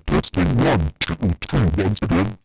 Testing 1, 2, 3 once again.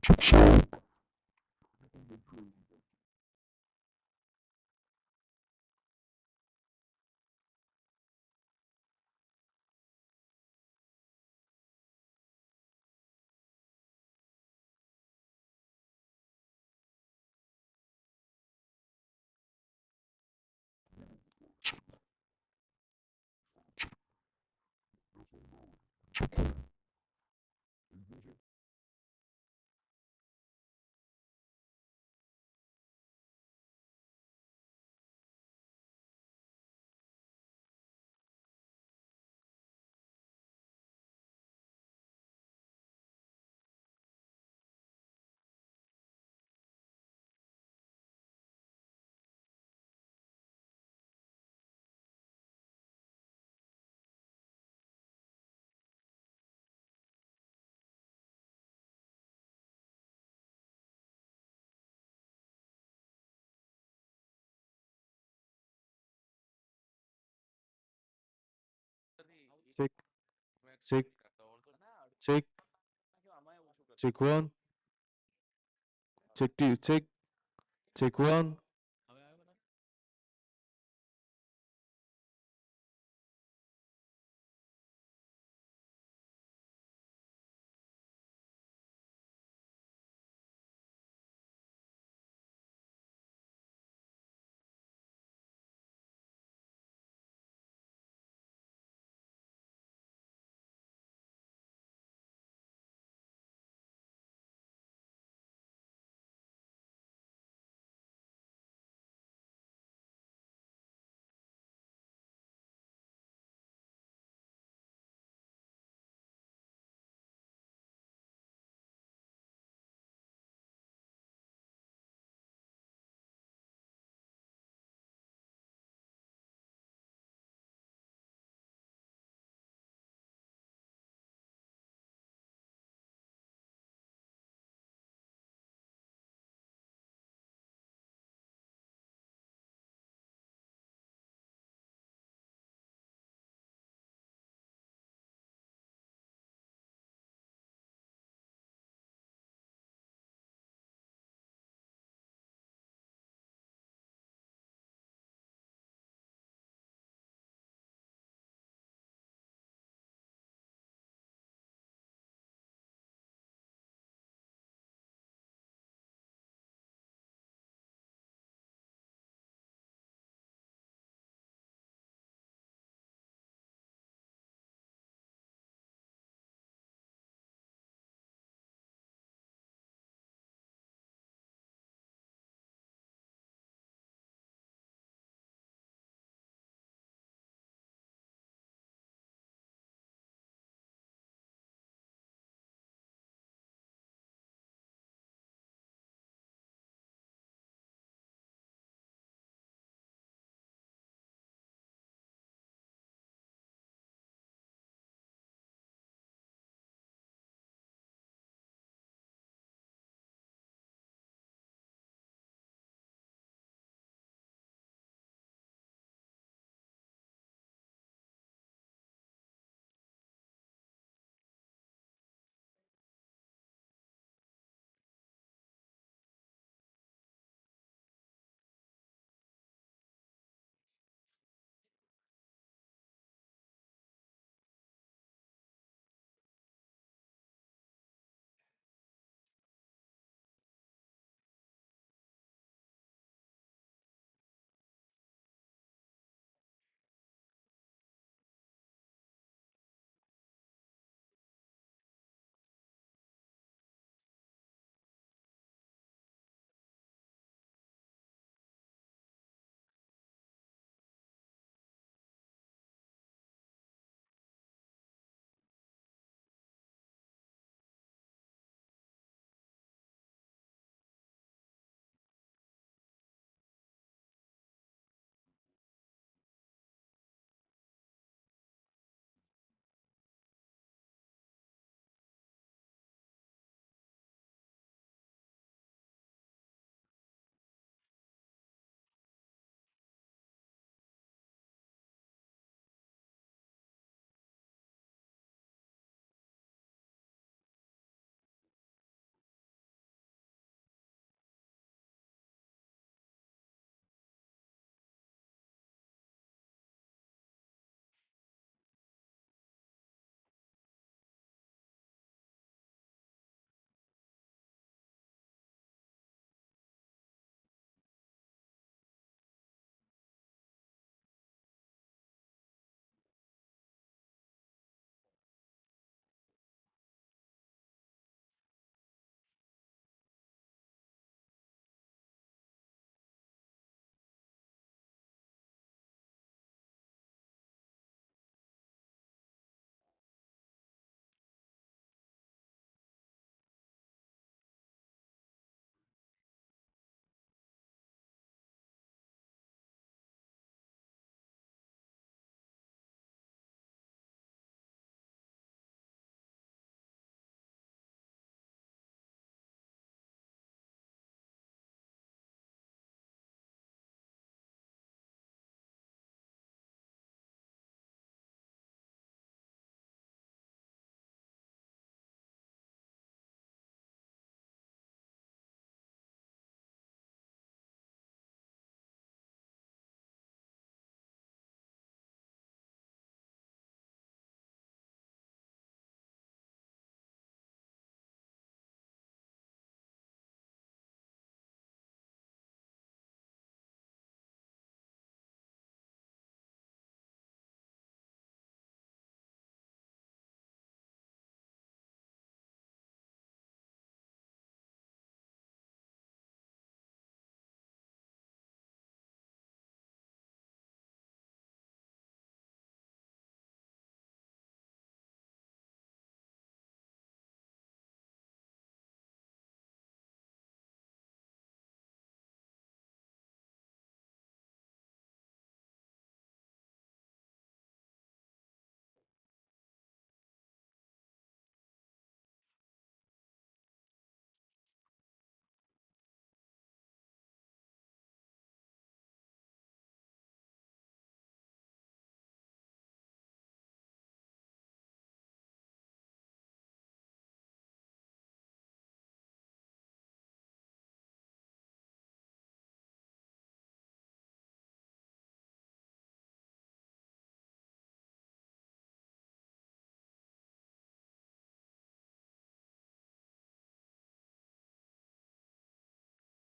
Check sound. Check, check, check, check one, check two, check one.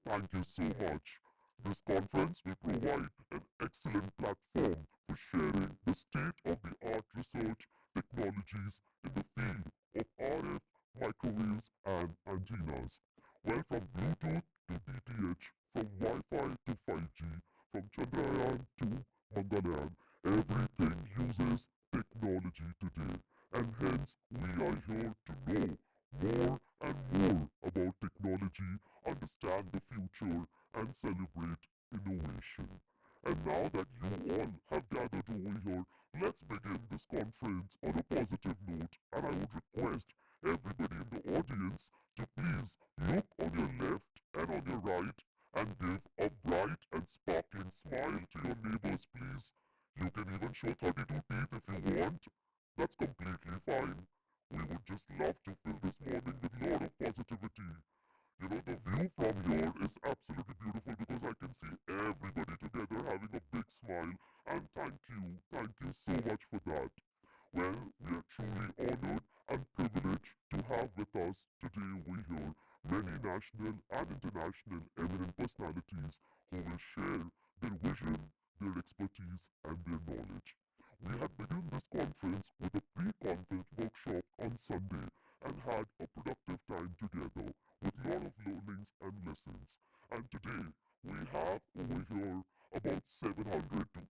Thank you so much. This conference will provide an excellent platform for sharing the state-of-the-art research technologies in the field of RF, microwaves, and antennas. Well, from Bluetooth to DTH, from Wi-Fi to 5G, from Chandrayaan to Mangalyaan, everything uses technology today. And hence, we are here to know more and more about technology, understand the future, and celebrate innovation. And now that you all have gathered over here, let's begin this conference on a positive note. And I would request everybody in the audience to please look on your left and on your right and give a bright and sparkling smile to your neighbors, please. You can even show 32 teeth if you want. That's completely fine. We would just love to fill this morning with a lot of positivity. You know, the view from here is absolutely beautiful because I can see everybody together having a big smile. And thank you so much for that. Well, we are truly honored and privileged to have with us today over here many national and international eminent personalities who will share their vision, their expertise, and their knowledge. We had begun this conference with a pre-conference workshop on Sunday and had a productive time together with a lot of learnings and lessons. And today we have over here about 700 to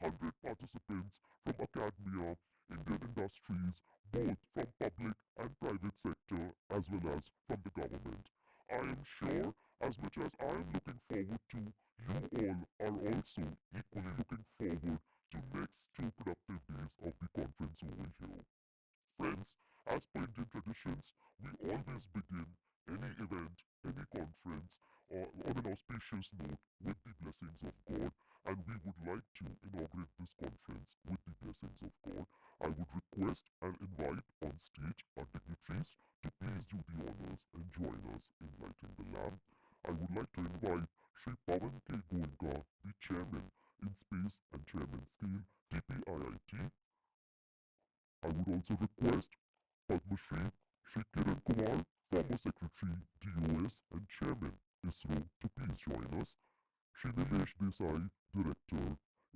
800 participants from academia, Indian industries, both from public and private sector as well as from the government. I am sure as much as I am looking forward to, you all are also equally looking forward to next two productive days of the conference over here. Friends, as per Indian traditions, we always begin any event, any conference, on an auspicious note with the blessings of God, and we would like to inaugurate this conference with the blessings of God. I would request and invite on stage our dignitaries to please do the honors and join us in lighting the lamp. I would like to invite Sri Pawan K. Goenka, the Chairman in Space and Chairman Scale, TPIIT. I would also request Padma Shri, Shri Kiran Kumar, former Secretary, DOS and Chairman, ISRO, to please join us. Shri Nilesh Desai, Director,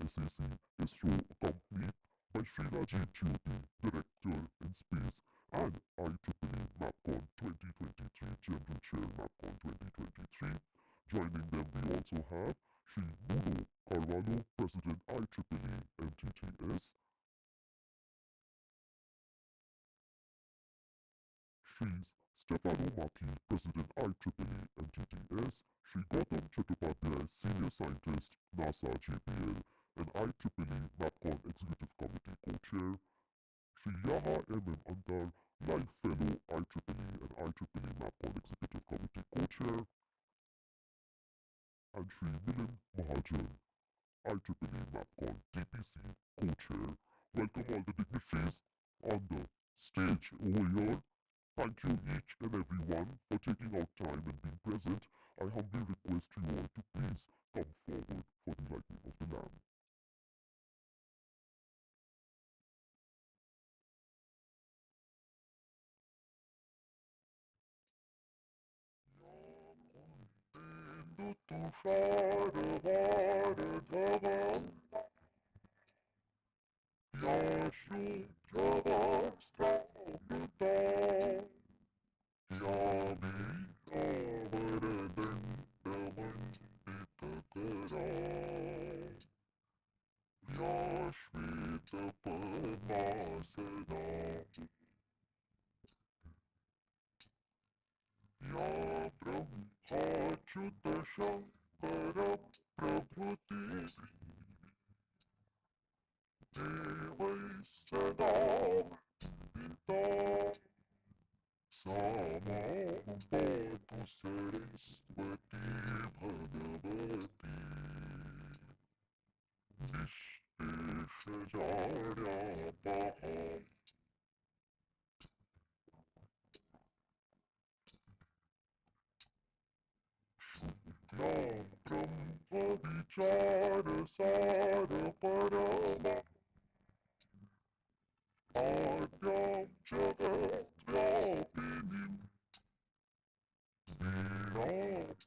SAC, ISRO, accompanied by Shri Rajiv Jyoti, Director in Space, and IEEE MAPCON 2023, General Chair MAPCON 2023. Joining them, we also have Shri Nuno Carvalho, President IEEE MTTS, Shri Stefano Macchi, President IEEE MTTS, Shri Gautam Chattopadhyay, Senior Scientist, NASA JPL, and IEEE MAPCON Executive Committee Co-Chair, Shri Yaha M.M. Antar, Life Fellow IEEE and IEEE MAPCON Executive Committee Co-Chair, and Shri Milan Mahajan, IEEE MAPCON TPC Co-Chair. Welcome all the dignitaries on the stage over here. Thank you each and every one for taking out time and being present. I humbly request you all to please come forward for the lighting of the lamp.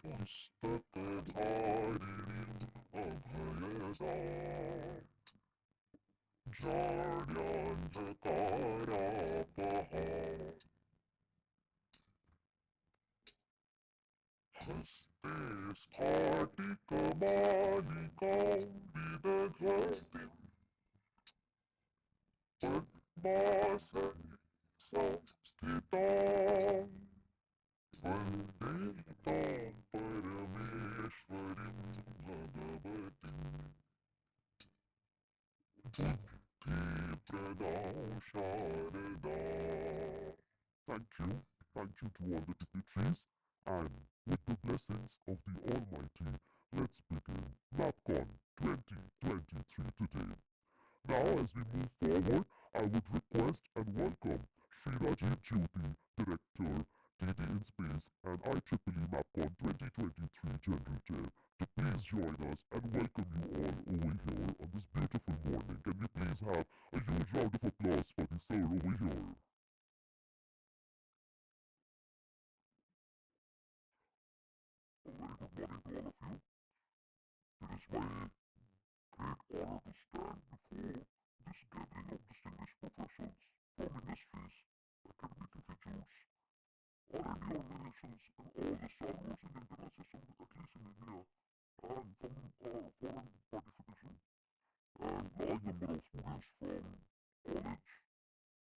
पुस्तकधारिणीम् अभयदाम् जाड्यान्धकारापहाम् हस्ते स्फाटिकमालिकां विदधतीं पद्मासने संस्थितां वन्दे तां परमेश्वरीं भगवतीं बुद्धिप्रदां शारदाम्. Thank you. Thank you to all the dignitaries. And with the blessings of the Almighty, let's begin MAPCON 2023 today. Now, as we move forward, I would request and welcome Sri Rajiv Jyoti, Director, DD in Space and IEEE MAPCON 2023 General Chair, to please join us and welcome you all over here on this beautiful morning. Can we please have a huge round of applause for the sir over here? A very good morning to all of you. It is my great honor to stand before this gathering of distinguished professionals from industries, academic institutes, R&D organizations, and all the stalwarts in the internal system, at least in India, and from foreign participation, and large number of students from college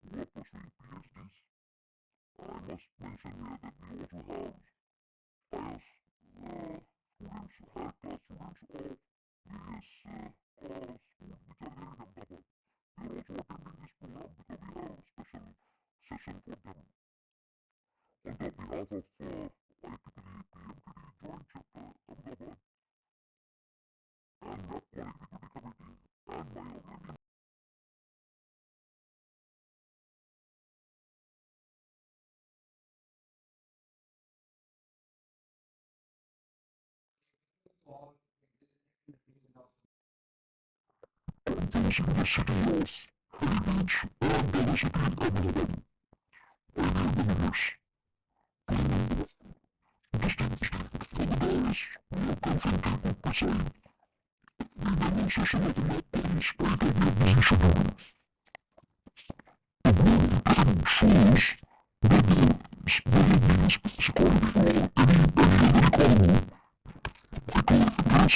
who are pursuing PhDs. I must mention here that we also have pious students, higher class students of various schools which are there in Ahmedabad. They are also attending this program because we have a special session for them. On the behalf of IEEE PMTD Joint Chapter Ahmedabad and MAPCON Executive Committee and my organization, those in the city of heritage and diversity in Ahmedabad, pioneer believers, dignitaries, we are confronted with preside the demonstration of the MAPCON in spite of their busy schedule. Shows that there has been security for any other economy because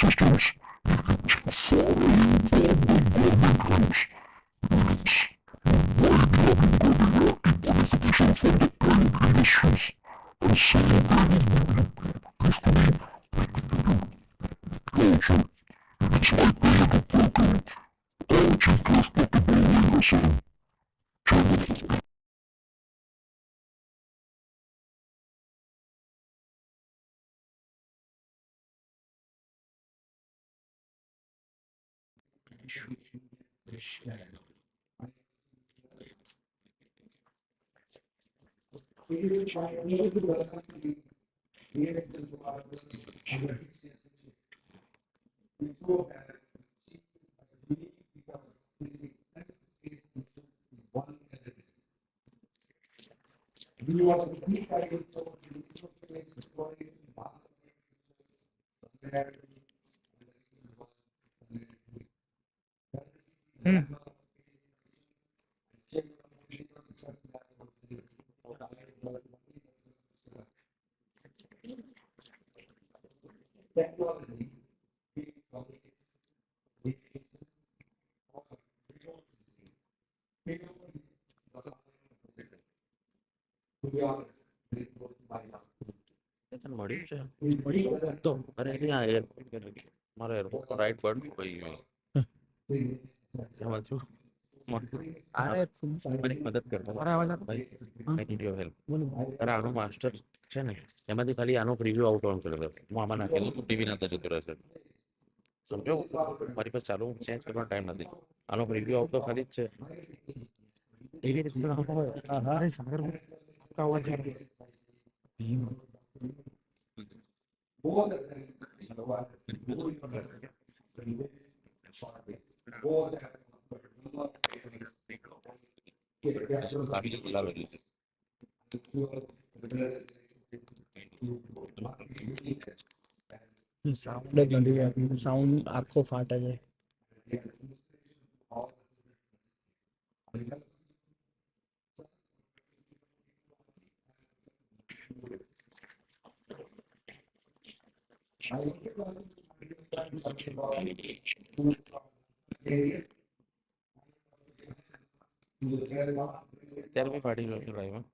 systems far away from the government helps. It's why we have been getting bonification from the private industries and saying that it used to be culture. It's like they had broken our chief guest Dr. Bowling as a chairman of મળ્યું છે તો અરે અહીંયા airport મારો airport right button પડી ગયું એમાં થયું અરે મને મદદ કરતો ભાઈ આઈ નીડ યોર હેલ્પ અરે આનો માસ્ટર છે ને એમાંથી ખાલી આનો પ્રિવ્યુ આઉટ ઓન કર્યો હતો હું આમાં નાખી દઉં ટીવી ના જતો રહેશે સમજો મારી પાસે ચાલુ ચેન્જ કરવાનો ટાઈમ નથી આનો પ્રિવ્યુ આઉટ તો ખાલી જ છે એવી રીતે અરે સાગર અવાજ સાઉન્ડ જ નથી સાઉન્ડ આખો ફાટે છે ત્યારે બી ફાટી ગયો છે લાઈવમાં.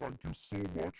Thank you so much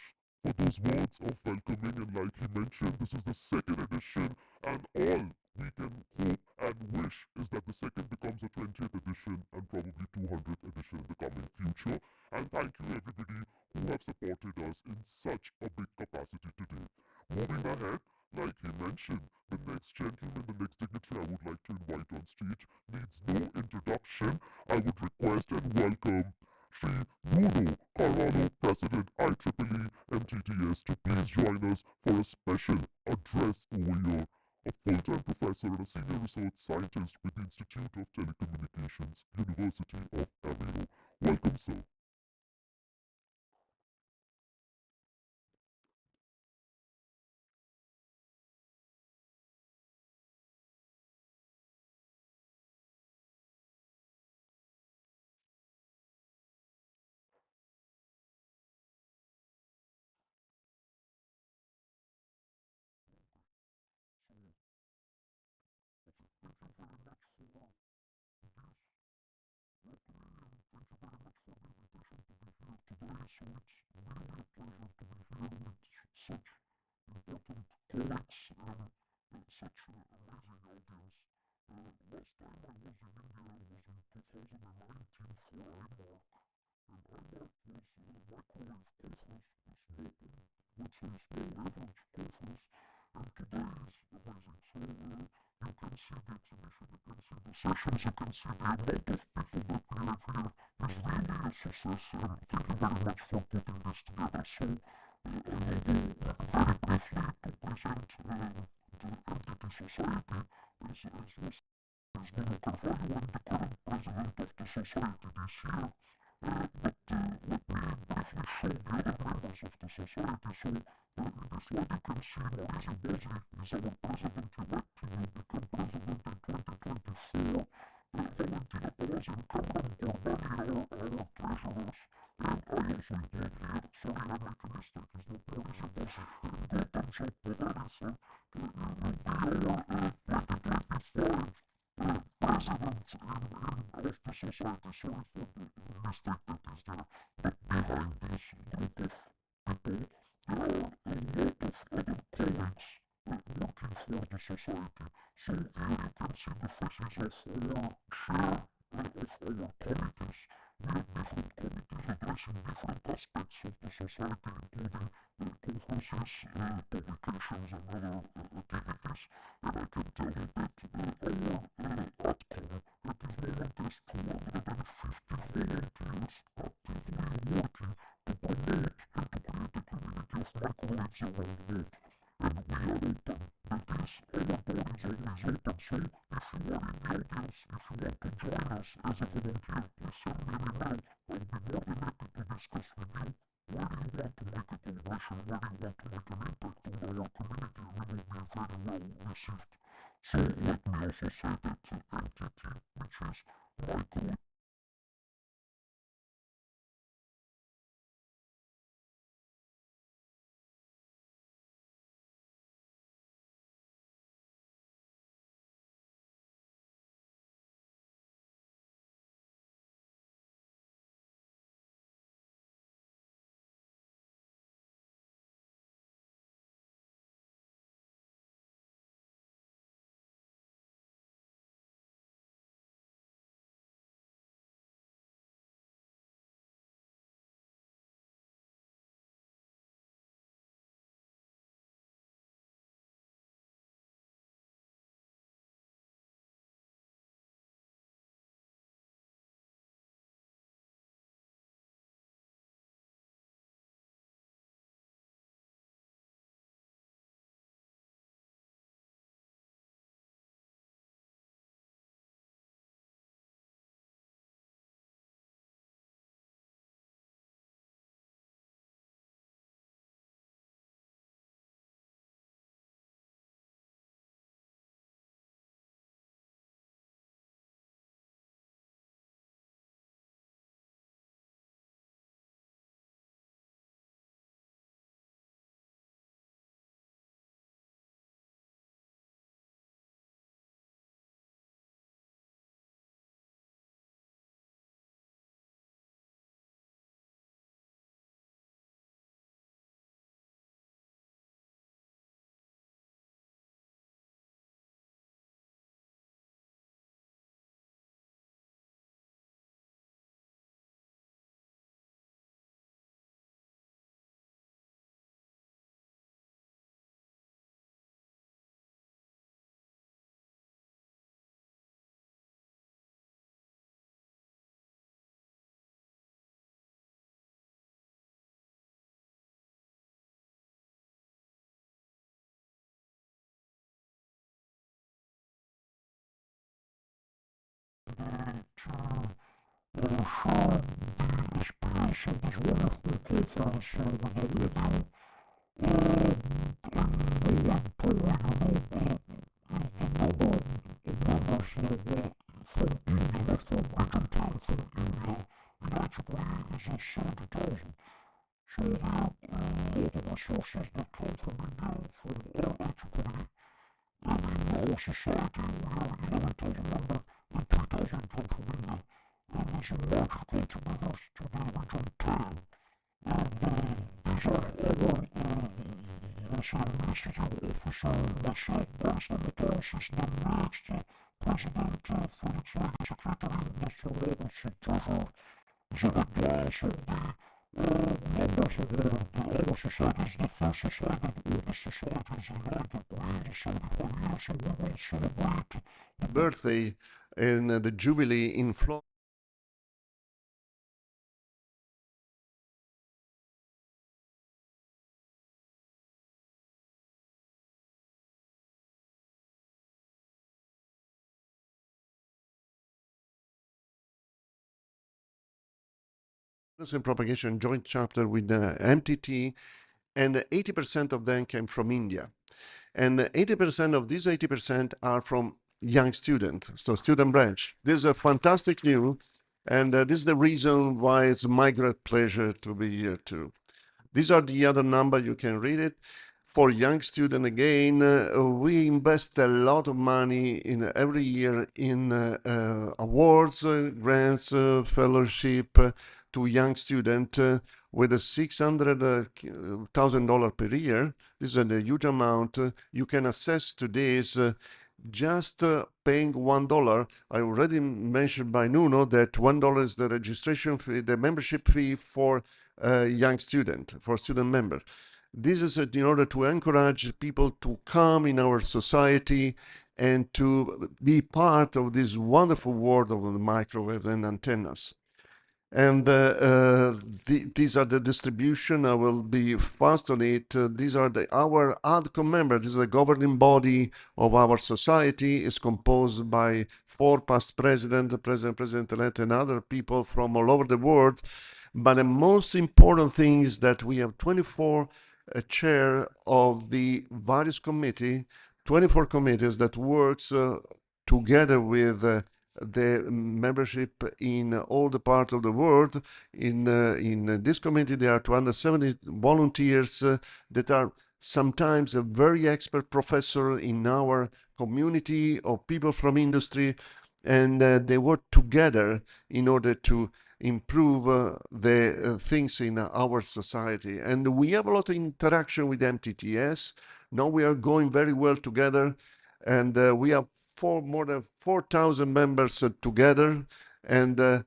for those words of welcoming, and like he mentioned, this is the second edition, and all we can hope and wish is that the second becomes a 20th edition and probably 200th edition in the coming future. And thank you everybody who have supported us in such a big capacity today. Moving ahead, like he mentioned, the next gentleman, the next dignitary I would like to invite on stage needs no introduction. I would request and welcome Sri Bruno Carvalho, President IEEE MTTS, to please join us for a special address over here. A full-time professor and a senior research scientist with the Institute of Telecommunications, University of Aveiro. Welcome, sir. Sessions, you can see the amount of people that we have here is really a success, and thank you very much for putting this together. So, I will go very briefly to present the entity society as was Bruno Carvalho, and the current president of the society this year. But let me briefly show the other members of the society. So, in this slide you can see Mauricio Bosri is our president-elect. He will become president in 2024. Valentina Paz and Cameron Corbani are our treasurers. And I also include here, sorry I make a mistake, it's not Mauricio Bosri, Gautam Chaudhary, sir, will be our 2025 president of the society. Sorry for the mistake that is there. But behind this group of people, there are a lot of other colleagues working for the society. So here you can see the faces of our chair of our committees. We have different committees addressing different aspects of the society, including conferences, publications, and other activities. And I can tell you that our ATCON at this moment has 250 volunteers actively working to promote and to create a community of microlives around the world. And we are open. That is, our door is always open. So if you are in the audience, if you want to join us as a volunteer, please send me an email. I'll be more than happy to discuss with you where you want to make a contribution, where you want to make an impact on our community. We will be very well received. So let me also say that MTT, which is micro birthday and the jubilee in Florida. And propagation joint chapter with the MTT, and 80% of them came from India. And 80% of these 80% are from young students, so student branch. This is a fantastic news, and this is the reason why it's my great pleasure to be here too. These are the other number, you can read it. For young student again, we invest a lot of money in every year in awards, grants, fellowship to young student with a $600,000 per year. This is a huge amount. You can access to this just paying $1. I already mentioned by Nuno that $1 is the registration fee, the membership fee for young student, for student member. This is in order to encourage people to come in our society and to be part of this wonderful world of the microwave and antennas. And these are the distribution. I will be fast on it. These are our ADCOM members. This is the governing body of our society. It's composed by 4 past president, president-elect, and other people from all over the world. But the most important thing is that we have 24 chair of the various committee, 24 committees that works together with the membership in all the parts of the world. In this committee, there are 270 volunteers that are sometimes a very expert professor in our community or people from industry, and they work together in order to improve the things in our society. And we have a lot of interaction with MTTS. Now we are going very well together, and we have more than 4,000 members together, and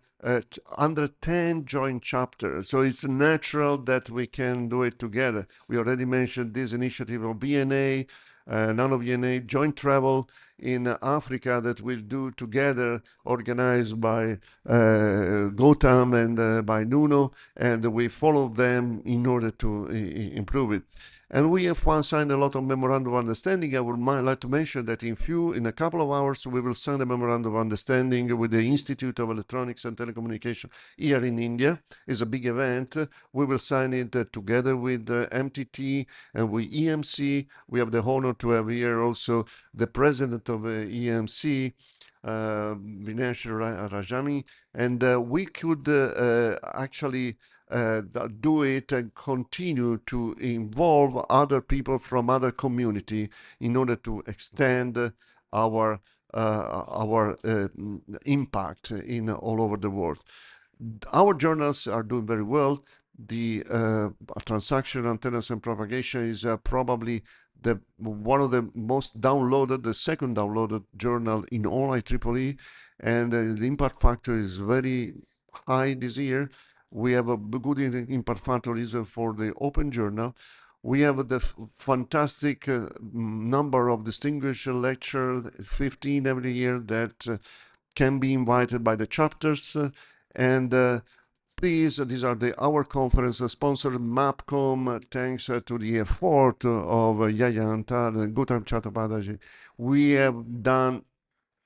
under 10 joint chapters. So it's natural that we can do it together. We already mentioned this initiative of BNA, nano-BNA, joint travel in Africa that we'll do together, organized by Gautam and by Nuno, and we follow them in order to improve it. And we have signed a lot of memorandum of understanding. I would like to mention that in a couple of hours, we will sign a memorandum of understanding with the Institute of Electronics and Telecommunication here in India. It's a big event. We will sign it together with MTT and with EMC. We have the honor to have here also the president of EMC, Vinesh Rajani, and we could actually do it and continue to involve other people from other community in order to extend our impact in all over the world. Our journals are doing very well. The transaction antennas and propagation is probably one of the most downloaded, the second downloaded journal in all IEEE, and the impact factor is very high this year. We have a good impact factor is for the open journal. We have the fantastic number of distinguished lecturers, 15 every year, that can be invited by the chapters. And please, these are our conference sponsored MAPCON, thanks to the effort of Yaya Antar and Gautam Chattopadhyay. We have done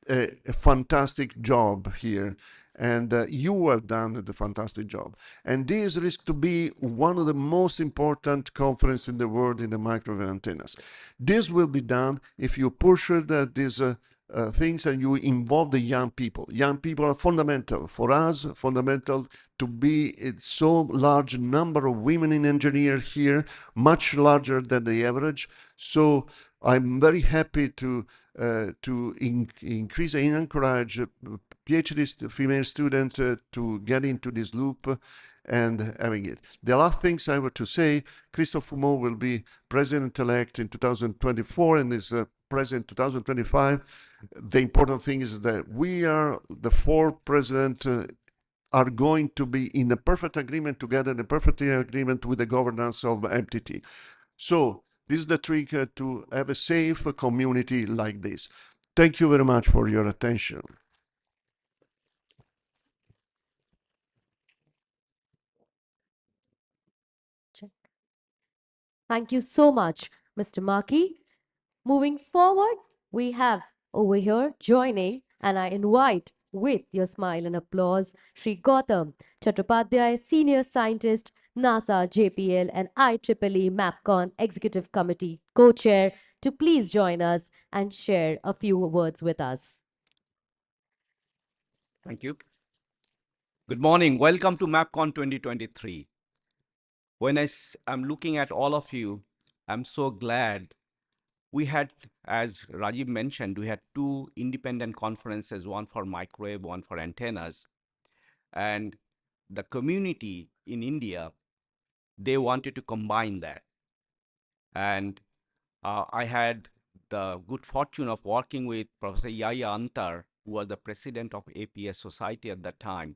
a fantastic job here, and you have done the fantastic job. And this risks to be one of the most important conference in the world in the microwave antennas. This will be done if you push these things and you involve the young people. Young people are fundamental for us, fundamental to be a so large number of women in engineer here, much larger than the average. So I'm very happy to increase and encourage PhD female students to get into this loop and having it. The last things I were to say, Christophe Fumot will be president-elect in 2024 and is president 2025. The important thing is that we are the four president are going to be in a perfect agreement together, in a perfect agreement with the governance of MTT. So this is the trick to have a safe community like this. Thank you very much for your attention. Check. Thank you so much, Mr. Maki. Moving forward, we have over here joining, and I invite with your smile and applause, Sri Gautam Chattopadhyay, Senior Scientist, NASA, JPL, and IEEE MAPCON Executive Committee Co-Chair, to please join us and share a few words with us. Thank you. Good morning. Welcome to MAPCON 2023. When I'm looking at all of you, I'm so glad we had, as Rajiv mentioned, we had two independent conferences, one for microwave, one for antennas. And the community in India, they wanted to combine that. And I had the good fortune of working with Professor Yaya Antar, who was the president of APS Society at that time.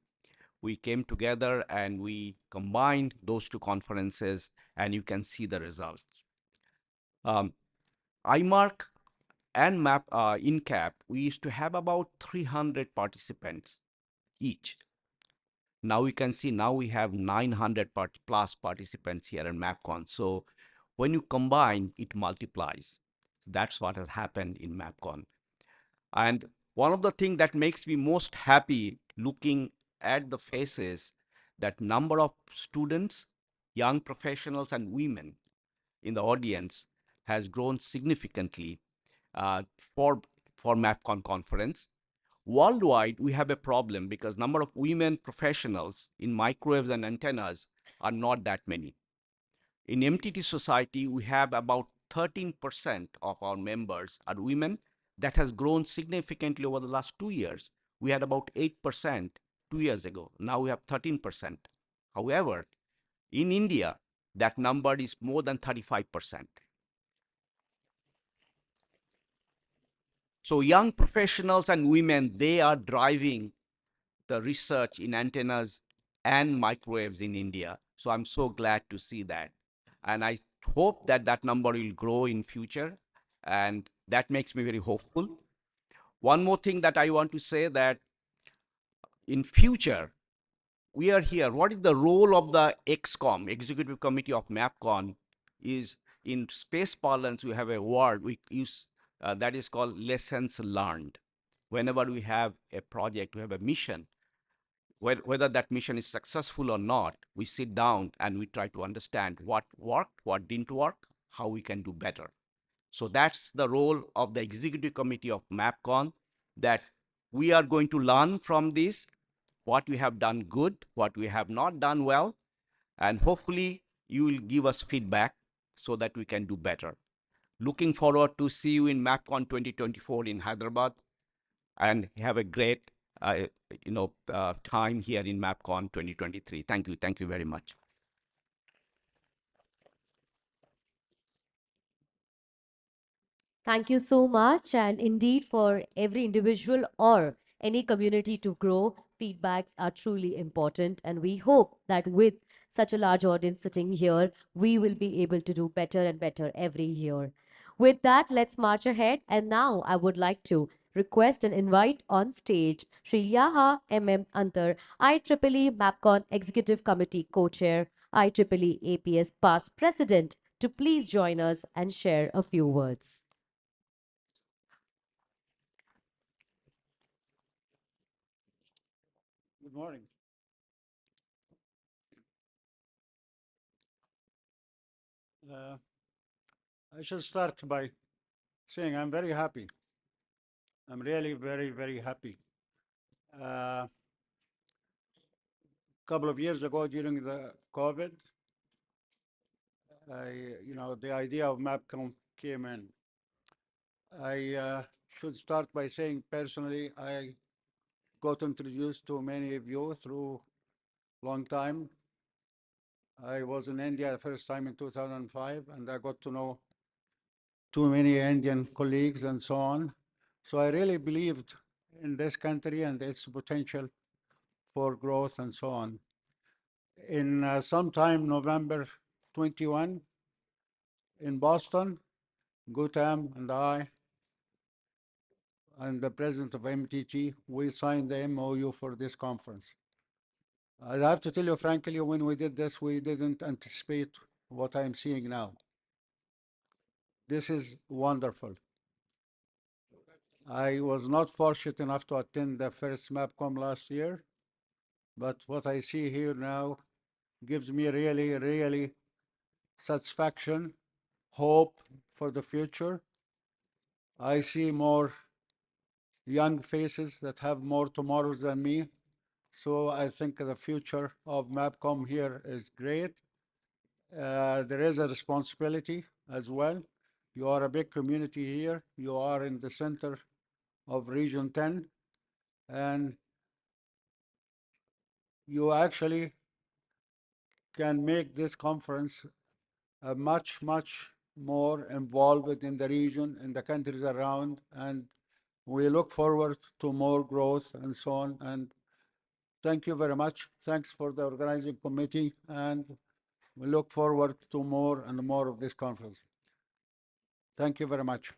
We came together and we combined those two conferences, and you can see the results. IMARC and INCAP, we used to have about 300 participants each. Now we can see now we have 900 plus participants here in MAPCON. So when you combine, it multiplies. That's what has happened in MAPCON. And one of the things that makes me most happy looking at the faces, that number of students, young professionals, and women in the audience has grown significantly uh, for, for MAPCON conference. Worldwide, we have a problem because number of women professionals in microwaves and antennas are not that many. In MTT Society, we have about 13% of our members are women. That has grown significantly over the last 2 years. We had about 8% 2 years ago. Now we have 13%. However, in India, that number is more than 35%. So young professionals and women, they are driving the research in antennas and microwaves in India. So I'm so glad to see that. And I hope that that number will grow in future. And that makes me very hopeful. One more thing that I want to say, that in future, we are here. What is the role of the ExCom, Executive Committee of MAPCON, is in space parlance, we have a word we use that is called lessons learned. Whenever we have a project, we have a mission, whether that mission is successful or not, we sit down and we try to understand what worked, what didn't work, how we can do better. So that's the role of the Executive Committee of MAPCON, that we are going to learn from this, what we have done good, what we have not done well, and hopefully you will give us feedback so that we can do better. Looking forward to see you in MAPCON 2024 in Hyderabad, and have a great time here in MAPCON 2023. Thank you. Thank you very much. Thank you so much. And indeed, for every individual or any community to grow, feedbacks are truly important. And we hope that with such a large audience sitting here, we will be able to do better and better every year. With that, let's march ahead. And now I would like to request and invite on stage Sri Yaha MM Antar, IEEE MAPCON Executive Committee Co-Chair, IEEE APS Past President, to please join us and share a few words. Good morning. I should start by saying I'm very happy. I'm really very, very happy. A couple of years ago during the COVID, the idea of MAPCON came in. I should start by saying personally, I got introduced to many of you through long time. I was in India the first time in 2005, and I got to know too many Indian colleagues and so on. So I really believed in this country and its potential for growth and so on. In sometime November 21 in Boston, Gutam and I and the president of MTT, we signed the MOU for this conference. I have to tell you frankly, when we did this, we didn't anticipate what I'm seeing now. This is wonderful. I was not fortunate enough to attend the first MAPCOM last year, but what I see here now gives me really, really satisfaction, hope for the future. I see more young faces that have more tomorrows than me. So I think the future of MAPCOM here is great. There is a responsibility as well. You are a big community here. You are in the center of Region 10, and you actually can make this conference much, much more involved in the region, in the countries around, and we look forward to more growth and so on. And thank you very much. Thanks for the organizing committee, and we look forward to more and more of this conference. Thank you very much.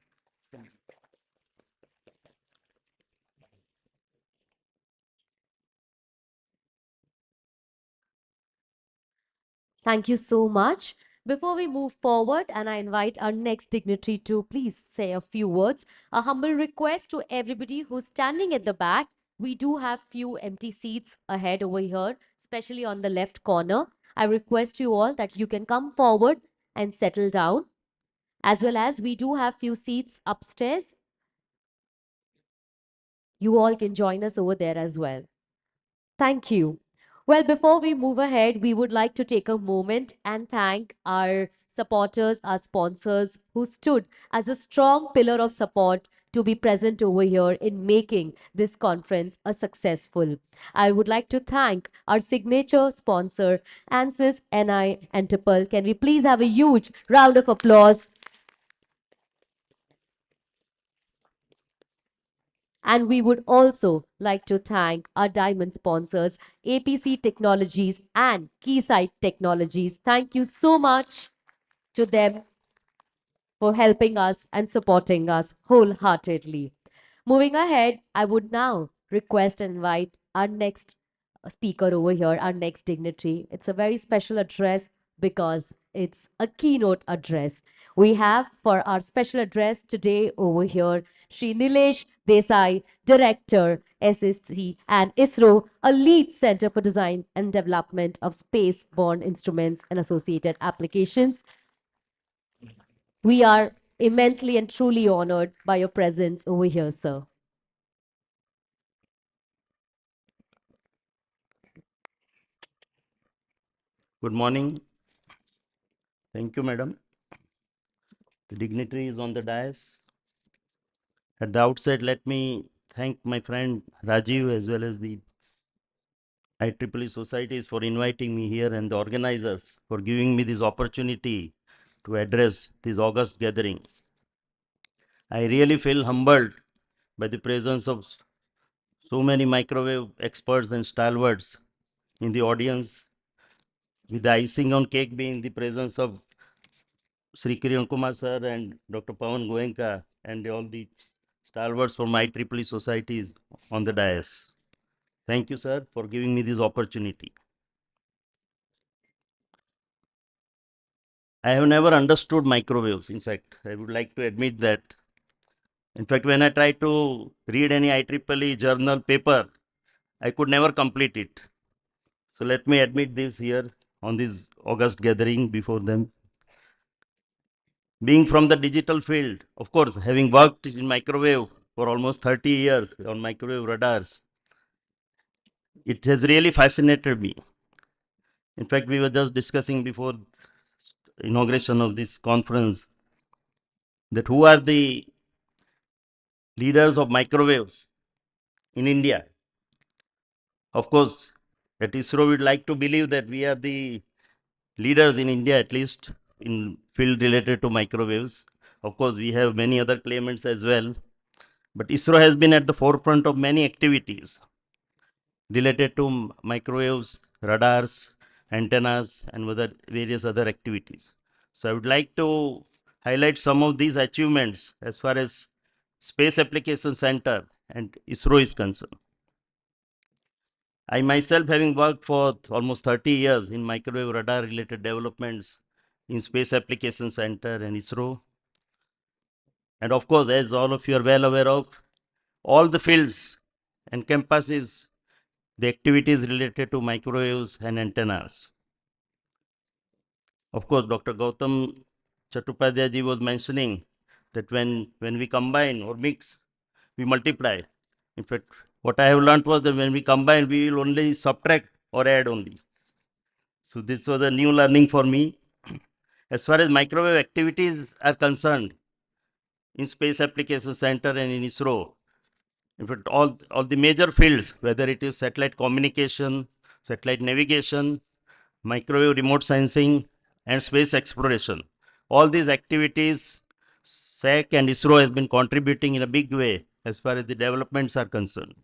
Thank you so much. Before we move forward, and I invite our next dignitary to please say a few words, a humble request to everybody who's standing at the back. We do have few empty seats ahead over here, especially on the left corner. I request you all that you can come forward and settle down. As well as we do have few seats upstairs. You all can join us over there as well. Thank you. Well, before we move ahead, we would like to take a moment and thank our supporters, our sponsors who stood as a strong pillar of support to be present over here in making this conference a successful. I would like to thank our signature sponsor, ANSYS, NI, and TIPL. Can we please have a huge round of applause? And we would also like to thank our diamond sponsors, APC Technologies and Keysight Technologies. Thank you so much to them for helping us and supporting us wholeheartedly. Moving ahead, I would now request and invite our next speaker over here, our next dignitary. It's a very special address because it's a keynote address. We have for our special address today over here, Shri Nilesh Desai, Director, SSC and ISRO, a lead center for design and development of space-borne instruments and associated applications. We are immensely and truly honored by your presence over here, sir. Good morning. Thank you, madam. The dignitary is on the dais. At the outset, let me thank my friend Rajiv as well as the IEEE societies for inviting me here and the organizers for giving me this opportunity to address this August gathering. I really feel humbled by the presence of so many microwave experts and stalwarts in the audience, with the icing on cake being the presence of Sri Kiran Kumar sir and Dr. Pawan Goenka and all the stalwarts from IEEE societies on the dais. Thank you, sir, for giving me this opportunity. I have never understood microwaves. In fact, I would like to admit that. In fact, when I try to read any IEEE journal paper, I could never complete it. So let me admit this here on this August gathering before them. Being from the digital field, of course, having worked in microwave for almost 30 years on microwave radars, it has really fascinated me. In fact, we were just discussing before inauguration of this conference that who are the leaders of microwaves in India. Of course, at ISRO, we'd like to believe that we are the leaders in India, at least in field related to microwaves. Of course, we have many other claimants as well, but ISRO has been at the forefront of many activities related to microwaves, radars, antennas, and various other activities. So I would like to highlight some of these achievements as far as Space Application Center and ISRO is concerned. I myself, having worked for almost 30 years in microwave radar related developments in Space Application Center and ISRO. And of course, as all of you are well aware of, all the fields encompasses the activities related to microwaves and antennas. Of course, Dr. Gautam Chattopadhyay ji was mentioning that when we combine or mix, we multiply. In fact, what I have learned was that when we combine, we will only subtract or add only. So this was a new learning for me. As far as microwave activities are concerned, in Space Application Center and in ISRO, in fact, all the major fields, whether it is satellite communication, satellite navigation, microwave remote sensing, and space exploration, all these activities, SAC and ISRO has been contributing in a big way as far as the developments are concerned.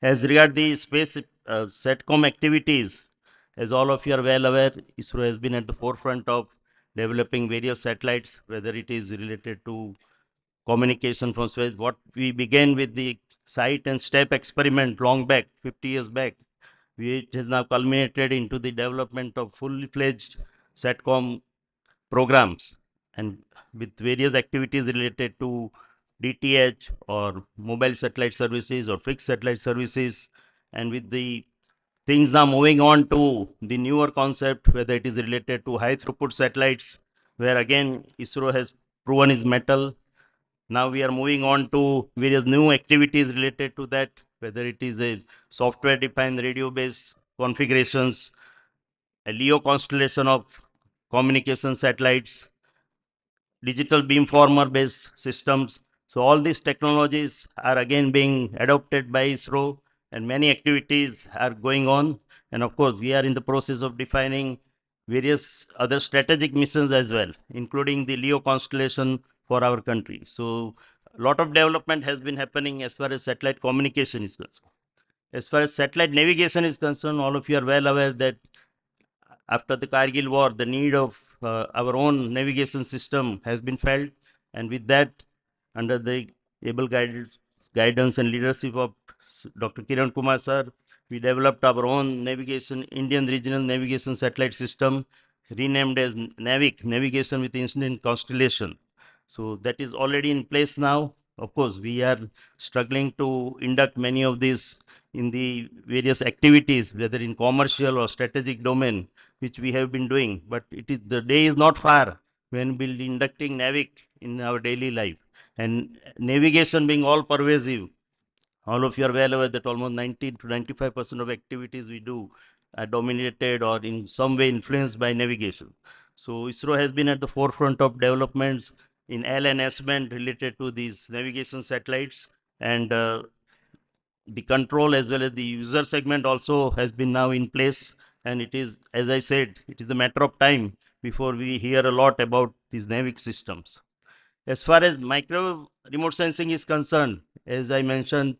As regard the space SATCOM activities, as all of you are well aware, ISRO has been at the forefront of developing various satellites, whether it is related to communication from space. What we began with the SITE and STEP experiment long back, 50 years back, it has now culminated into the development of fully fledged SATCOM programs and with various activities related to DTH or mobile satellite services or fixed satellite services, and with the things now moving on to the newer concept, whether it is related to high throughput satellites, where again ISRO has proven its mettle. Now we are moving on to various new activities related to that, whether it is a software defined radio based configurations, a LEO constellation of communication satellites, digital beamformer based systems. So all these technologies are again being adopted by ISRO and many activities are going on. And of course, we are in the process of defining various other strategic missions as well, including the LEO constellation for our country. So a lot of development has been happening as far as satellite communication is concerned. As far as satellite navigation is concerned, all of you are well aware that after the Kargil war, the need of our own navigation system has been felt, and with that, under the able guidance and leadership of Dr. Kiran Kumar sir, we developed our own navigation, Indian regional navigation satellite system, renamed as NAVIC, Navigation with Instant Constellation. So that is already in place now. Of course, we are struggling to induct many of these in the various activities, whether in commercial or strategic domain, which we have been doing. But the day is not far when we'll be inducting NAVIC in our daily life. And navigation being all pervasive, all of you are well aware that almost 90 to 95% of activities we do are dominated or in some way influenced by navigation. So ISRO has been at the forefront of developments in L and S band related to these navigation satellites, and the control as well as the user segment also has been now in place. And it is, as I said, it is a matter of time before we hear a lot about these NAVIC systems. As far as microwave remote sensing is concerned, as I mentioned,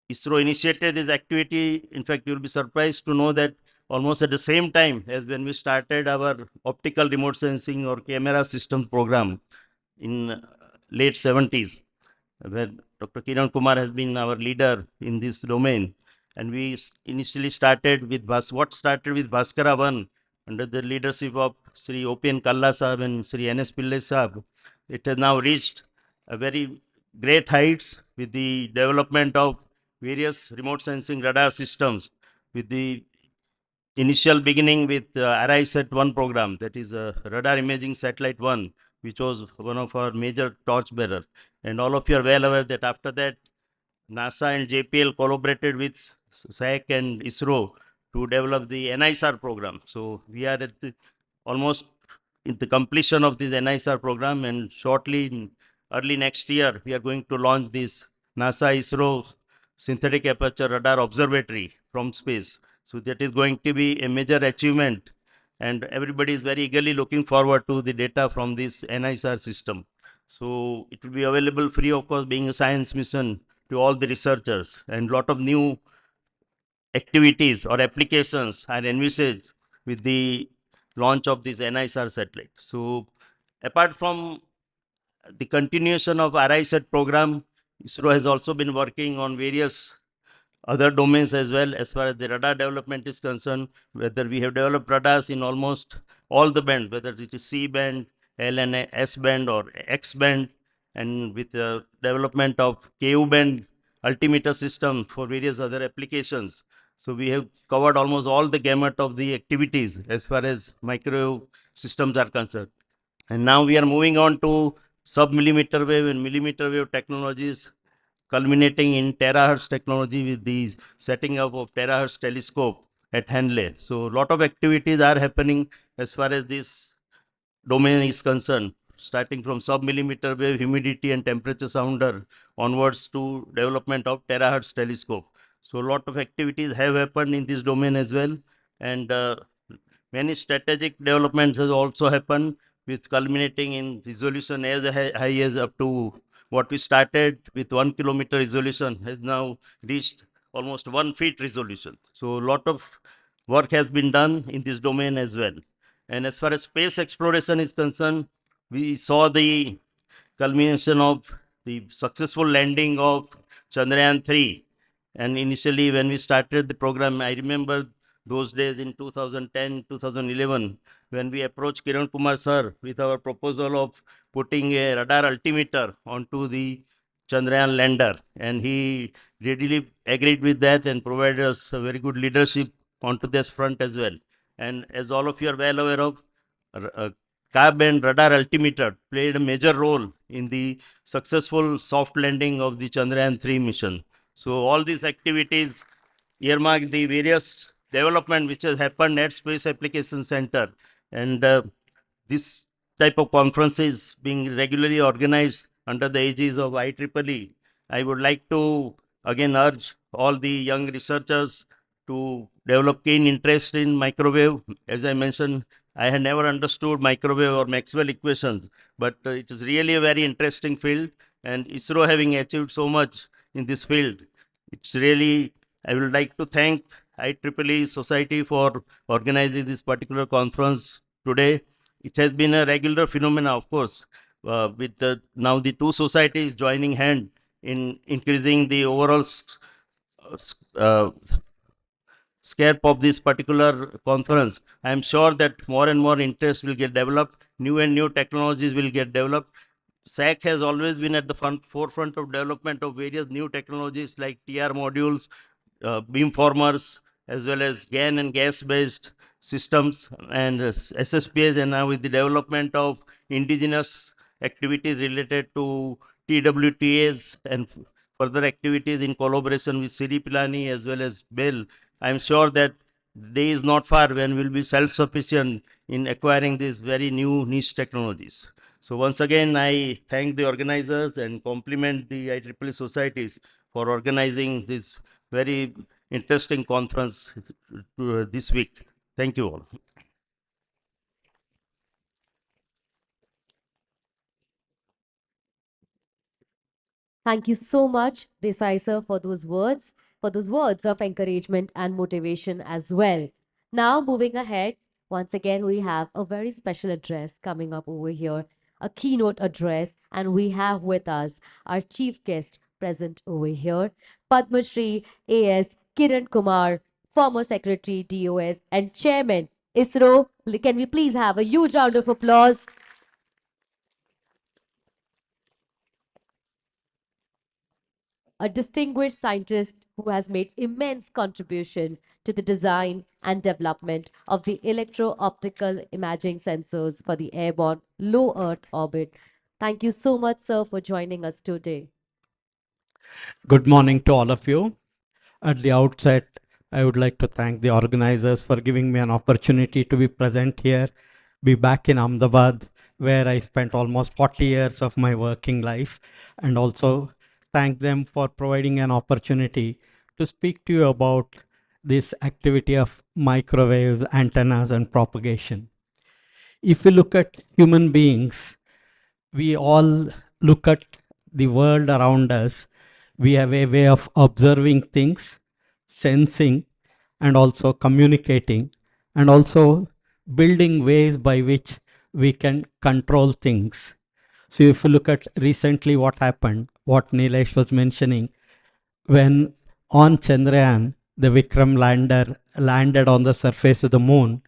ISRO initiated this activity. In fact, you'll be surprised to know that almost at the same time as when we started our optical remote sensing or camera system program in late 70s, where Dr. Kiran Kumar has been our leader in this domain. And we initially started with what started with Bhaskara 1 under the leadership of Sri O.P.N. Kalla Sahab and Sri N.S. Pillai Sahab. It has now reached a very great heights with the development of various remote sensing radar systems with the initial beginning with RISAT-1 program, that is Radar Imaging Satellite 1, which was one of our major torchbearer. And all of you are well aware that after that, NASA and JPL collaborated with SAC and ISRO to develop the NISR program. So we are at almost in the completion of this NISR program, and shortly in early next year, we are going to launch this NASA ISRO synthetic aperture radar observatory from space. So that is going to be a major achievement, and everybody is very eagerly looking forward to the data from this NISR system. So it will be available free of course, being a science mission to all the researchers, and lot of new activities or applications are envisaged with the launch of this NISR satellite. So apart from the continuation of RISAT program, ISRO has also been working on various other domains as well as far as the radar development is concerned, whether we have developed radars in almost all the bands, whether it is C band, L and S band or X band, and with the development of KU band altimeter system for various other applications. So we have covered almost all the gamut of the activities as far as microwave systems are concerned. And now we are moving on to sub-millimeter wave and millimeter wave technologies, culminating in terahertz technology with the setting up of terahertz telescope at Henley. So a lot of activities are happening as far as this domain is concerned, starting from sub-millimeter wave, humidity and temperature sounder onwards to development of terahertz telescope. So a lot of activities have happened in this domain as well, and many strategic developments has also happened, with culminating in resolution as high as up to what we started with 1 kilometer resolution has now reached almost 1 feet resolution. So a lot of work has been done in this domain as well. And as far as space exploration is concerned, we saw the culmination of the successful landing of Chandrayaan 3. And initially, when we started the program, I remember those days in 2010, 2011, when we approached Kiran Kumar sir with our proposal of putting a radar altimeter onto the Chandrayaan lander. And he readily agreed with that and provided us a very good leadership onto this front as well. And as all of you are well aware of, cab and radar altimeter played a major role in the successful soft landing of the Chandrayaan 3 mission. So all these activities earmark the various development which has happened at Space Application Center, and this type of conferences being regularly organized under the aegis of IEEE. I would like to again urge all the young researchers to develop keen interest in microwave. As I mentioned, I had never understood microwave or Maxwell equations, but it is really a very interesting field, and ISRO having achieved so much in this field, it's really, I would like to thank IEEE Society for organizing this particular conference today. It has been a regular phenomena, of course, with now the two societies joining hand in increasing the overall scope of this particular conference. I am sure that more and more interest will get developed, new and new technologies will get developed. SAC has always been at the forefront of development of various new technologies like TR modules, beamformers, as well as GAN and gas-based systems, and SSPs, and now with the development of indigenous activities related to TWTAs and further activities in collaboration with Siri Pilani as well as Bell. I am sure that day is not far when we will be self-sufficient in acquiring these very new niche technologies. So once again, I thank the organizers and compliment the IEEE societies for organizing this very interesting conference this week. Thank you all. Thank you so much, Desai sir, for those words of encouragement and motivation as well. Now, moving ahead, once again, we have a very special address coming up over here, a keynote address, and we have with us our chief guest present over here, Padma Shri A.S. Kiran Kumar, former Secretary DOS and Chairman ISRO. Can we please have a huge round of applause? a distinguished scientist who has made immense contribution to the design and development of the electro-optical imaging sensors for the airborne low Earth orbit. Thank you so much, sir, for joining us today. Good morning to all of you. At the outset, I would like to thank the organizers for giving me an opportunity to be present here, be back in Ahmedabad, where I spent almost 40 years of my working life, and also thank them for providing an opportunity to speak to you about this activity of microwaves, antennas, and propagation. If you look at human beings, we all look at the world around us. We have a way of observing things, sensing, and also communicating, and also building ways by which we can control things. So if you look at recently what happened, what Nilesh was mentioning, when on Chandrayaan, the Vikram lander landed on the surface of the moon,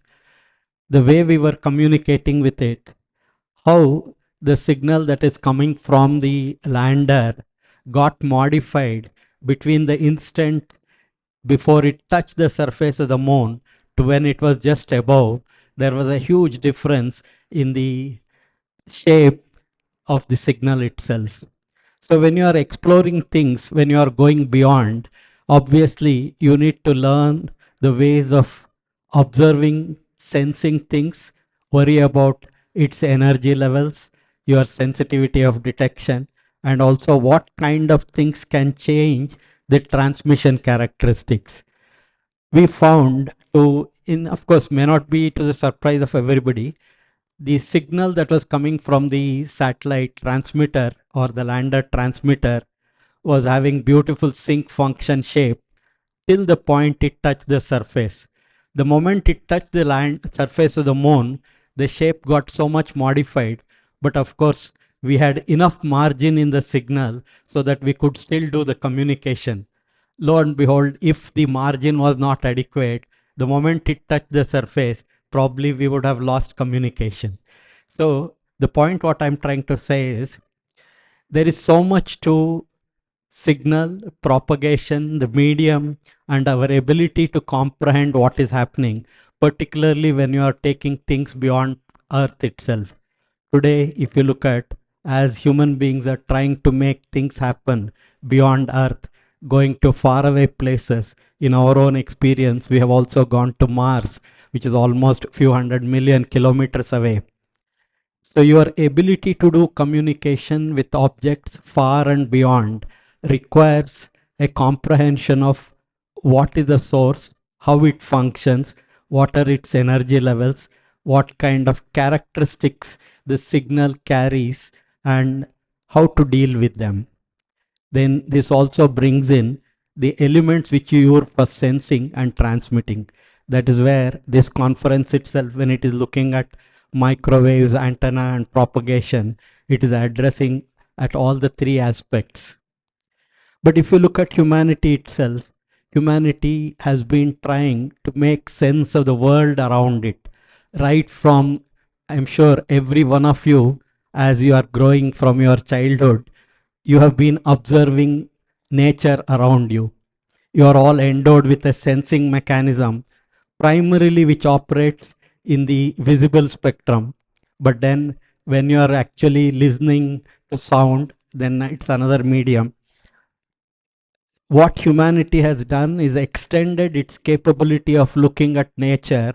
the way we were communicating with it, how the signal that is coming from the lander got modified between the instant before it touched the surface of the moon to when it was just above. There was a huge difference in the shape of the signal itself. So when you are exploring things, when you are going beyond, obviously you need to learn the ways of observing, sensing things, worry about its energy levels, your sensitivity of detection, and also what kind of things can change the transmission characteristics. We found of course, may not be to the surprise of everybody, the signal that was coming from the satellite transmitter or the lander transmitter was having beautiful sync function shape till the point it touched the surface. The moment it touched the surface of the moon, the shape got so much modified. But of course, we had enough margin in the signal so that we could still do the communication. Lo and behold, if the margin was not adequate, the moment it touched the surface, probably we would have lost communication. So the point what I'm trying to say is, there is so much to signal, propagation, the medium, and our ability to comprehend what is happening, particularly when you are taking things beyond Earth itself. Today, if you look at, as human beings are trying to make things happen beyond Earth, going to faraway places. In our own experience, we have also gone to Mars, which is almost a few 100 million kilometers away. So your ability to do communication with objects far and beyond requires a comprehension of what is the source, how it functions, what are its energy levels, what kind of characteristics the signal carries, and how to deal with them. Then this also brings in the elements which you use for sensing and transmitting. That is where this conference itself, when it is looking at microwaves, antenna, and propagation, it is addressing at all the three aspects. But if you look at humanity itself, humanity has been trying to make sense of the world around it. Right from, I'm sure every one of you, as you are growing from your childhood, you have been observing nature around you. You are all endowed with a sensing mechanism, primarily which operates in the visible spectrum. But then when you are actually listening to sound, then it's another medium. What humanity has done is extended its capability of looking at nature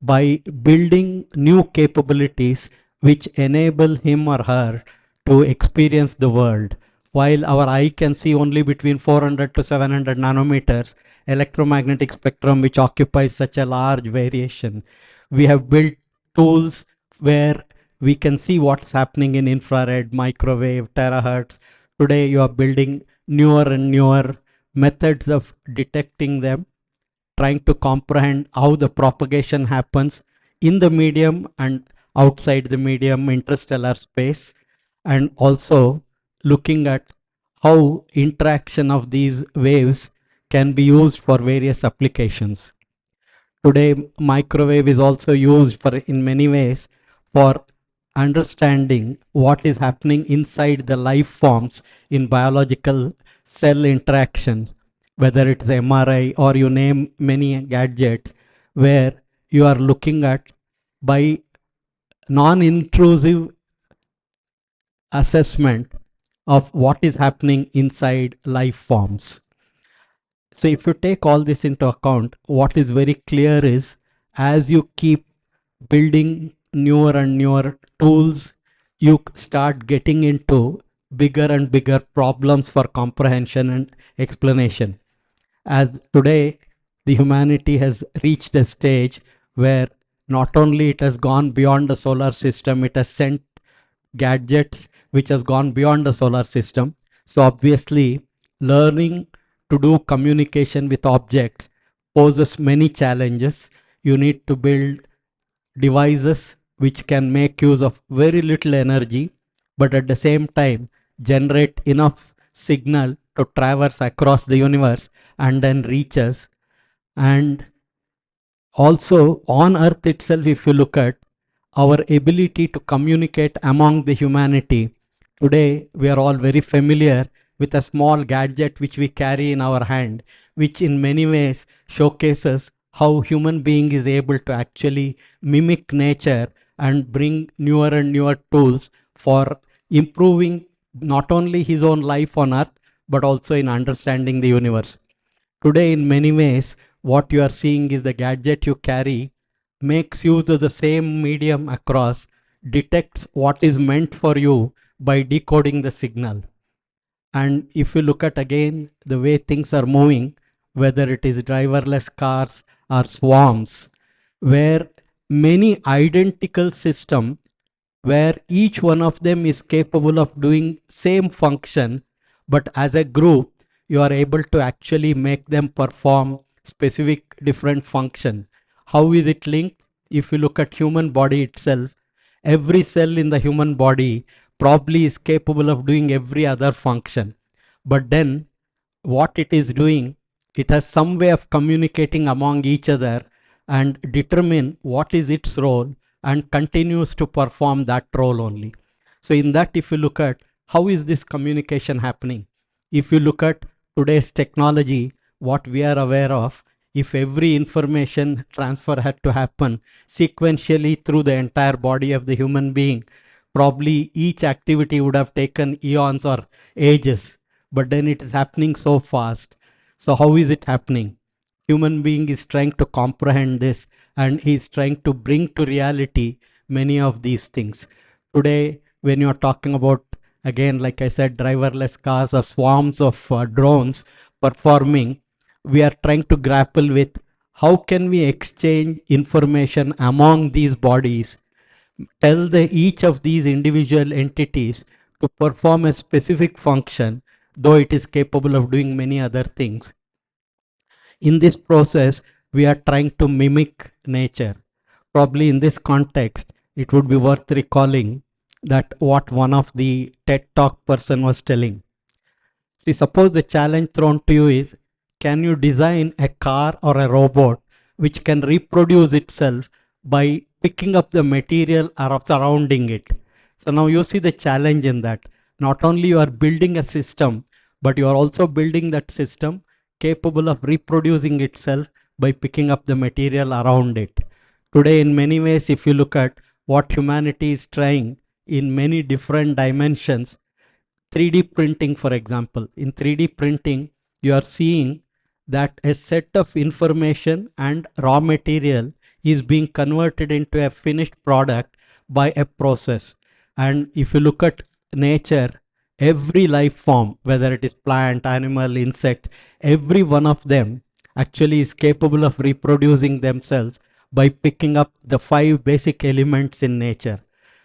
by building new capabilities which enable him or her to experience the world. While our eye can see only between 400 to 700 nanometers, electromagnetic spectrum which occupies such a large variation, we have built tools where we can see what's happening in infrared, microwave, terahertz. Today you are building newer and newer methods of detecting them, trying to comprehend how the propagation happens in the medium and outside the medium, interstellar space, and also looking at how interaction of these waves can be used for various applications. Today, microwave is also used for, in many ways, for understanding what is happening inside the life forms in biological cell interactions, whether it's MRI or you name many gadgets, where you are looking at by non-intrusive assessment of what is happening inside life forms. So if you take all this into account, what is very clear is as you keep building newer and newer tools, you start getting into bigger and bigger problems for comprehension and explanation. As today, the humanity has reached a stage where not only it has gone beyond the solar system, it has sent gadgets which has gone beyond the solar system. So obviously, learning to do communication with objects poses many challenges. You need to build devices which can make use of very little energy, but at the same time generate enough signal to traverse across the universe and then reach us. And also on Earth itself, if you look at our ability to communicate among the humanity, today we are all very familiar with a small gadget which we carry in our hand, which in many ways showcases how human being is able to actually mimic nature and bring newer and newer tools for improving not only his own life on Earth, but also in understanding the universe. Today, in many ways, what you are seeing is the gadget you carry makes use of the same medium across, detects what is meant for you by decoding the signal. And if you look at again the way things are moving, whether it is driverless cars or swarms, where many identical systems where each one of them is capable of doing same function, but as a group you are able to actually make them perform specific different function. How is it linked? If you look at human body itself, every cell in the human body probably is capable of doing every other function, but then what it is doing, it has some way of communicating among each other and determine what is its role and continues to perform that role only. So in that, if you look at how is this communication happening, if you look at today's technology, what we are aware of, if every information transfer had to happen sequentially through the entire body of the human being, probably each activity would have taken eons or ages, but then it is happening so fast. So how is it happening? Human being is trying to comprehend this and he is trying to bring to reality many of these things. Today, when you're talking about, again, like I said, driverless cars or swarms of drones performing, we are trying to grapple with how can we exchange information among these bodies, tell each of these individual entities to perform a specific function, though it is capable of doing many other things. In this process, we are trying to mimic nature. Probably in this context, it would be worth recalling that what one of the TED Talk person was telling. See, suppose the challenge thrown to you is, can you design a car or a robot which can reproduce itself by picking up the material surrounding it? So now you see the challenge in that. Not only you are building a system, but you are also building that system capable of reproducing itself by picking up the material around it. Today, in many ways, if you look at what humanity is trying in many different dimensions, 3D printing, for example, in 3D printing, you are seeing that a set of information and raw material is being converted into a finished product by a process. And if you look at nature, every life form, whether it is plant, animal, insect, every one of them actually is capable of reproducing themselves by picking up the 5 basic elements in nature.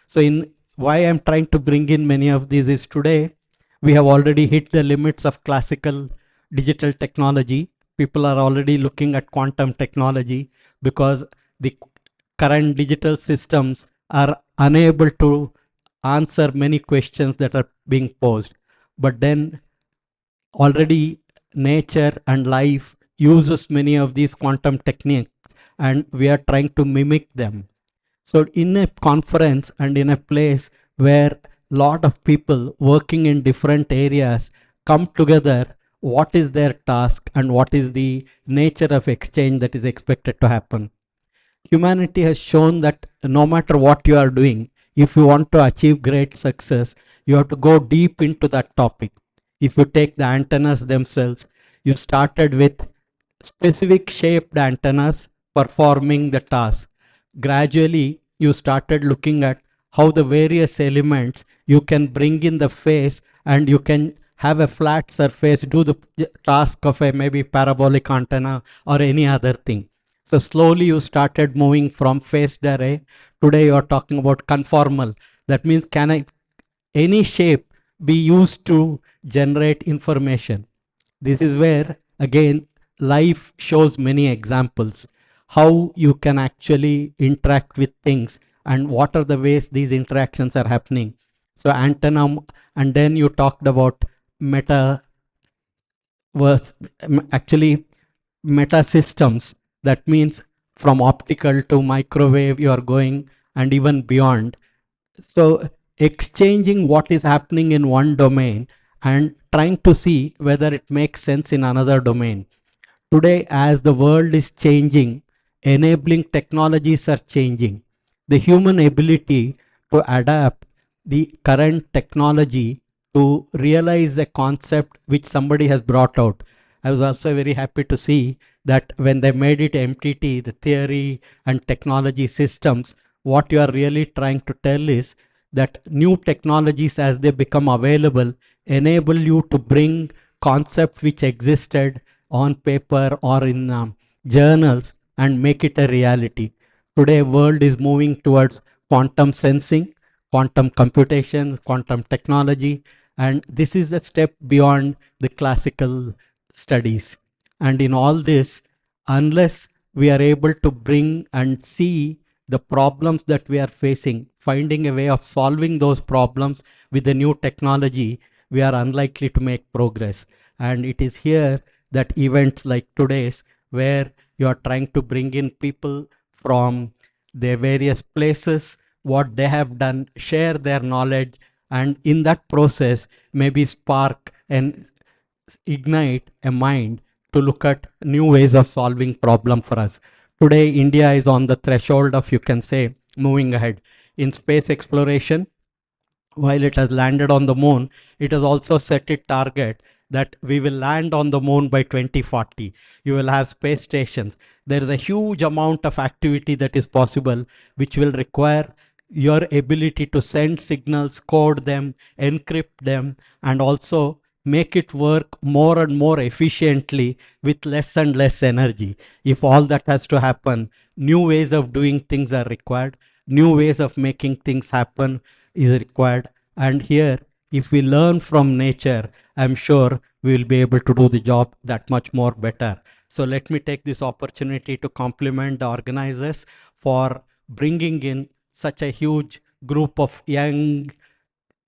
So in why I'm trying to bring in many of these is today we have already hit the limits of classical digital technology. People are already looking at quantum technology because the current digital systems are unable to answer many questions that are being posed. But then already nature and life uses many of these quantum techniques and we are trying to mimic them. So in a conference and in a place where lot of people working in different areas come together, what is their task and what is the nature of exchange that is expected to happen. Humanity has shown that no matter what you are doing, if you want to achieve great success, you have to go deep into that topic. If you take the antennas themselves, you started with specific shaped antennas performing the task. Gradually, you started looking at how the various elements you can bring in the face, and you can have a flat surface, do the task of a maybe parabolic antenna or any other thing. So slowly you started moving from phased array. Today you are talking about conformal. That means any shape be used to generate information. This is where again life shows many examples how you can actually interact with things and what are the ways these interactions are happening. So antenna, and then you talked about meta was actually meta systems. That means from optical to microwave you are going and even beyond. So exchanging what is happening in one domain and trying to see whether it makes sense in another domain. Today, as the world is changing, enabling technologies are changing. The human ability to adapt the current technology to realize a concept which somebody has brought out. I was also very happy to see that when they made it MTT, the theory and technology systems, what you are really trying to tell is that new technologies as they become available enable you to bring concepts which existed on paper or in journals and make it a reality. Today, world is moving towards quantum sensing, quantum computation, quantum technology, and this is a step beyond the classical studies. And in all this, unless we are able to bring and see the problems that we are facing, finding a way of solving those problems with the new technology, we are unlikely to make progress. And it is here that events like today's, where you are trying to bring in people from their various places, what they have done, share their knowledge, and in that process, maybe spark and ignite a mind to look at new ways of solving problem for us. Today, India is on the threshold of, you can say, moving ahead. In space exploration, while it has landed on the moon, it has also set a target that we will land on the moon by 2040. You will have space stations. There is a huge amount of activity that is possible, which will require your ability to send signals, code them, encrypt them, and also make it work more and more efficiently with less and less energy. If all that has to happen, new ways of doing things are required, new ways of making things happen is required. And here, if we learn from nature, I'm sure we will be able to do the job that much more better. So let me take this opportunity to compliment the organizers for bringing in such a huge group of young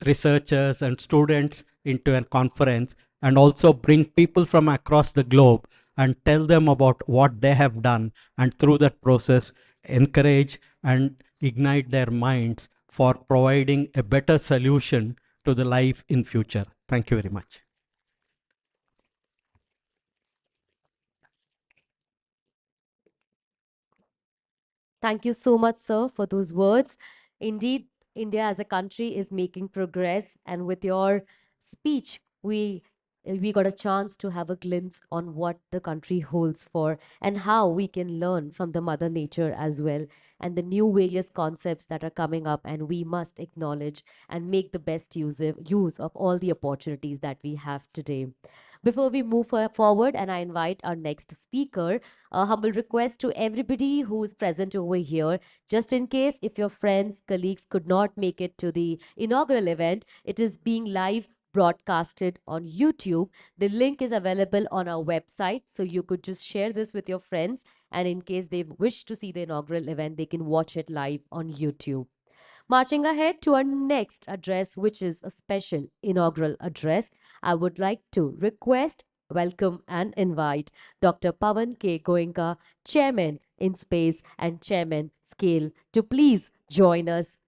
researchers and students into a conference, and also bring people from across the globe and tell them about what they have done, and through that process encourage and ignite their minds for providing a better solution to the life in future. Thank you very much. Thank you so much, sir, for those words. Indeed, India as a country is making progress, and with your speech, we got a chance to have a glimpse on what the country holds for and how we can learn from the mother nature as well, and the new various concepts that are coming up, and we must acknowledge and make the best use of all the opportunities that we have today. Before we move forward, and I invite our next speaker, a humble request to everybody who is present over here, just in case if your friends, colleagues could not make it to the inaugural event, it is being live broadcasted on YouTube. The link is available on our website, so you could just share this with your friends, and in case they wish to see the inaugural event, they can watch it live on YouTube. Marching ahead to our next address, which is a special inaugural address, I would like to request, welcome, and invite Dr. Pawan K. Goenka, Chairman in Space and Chairman Scale, to please join us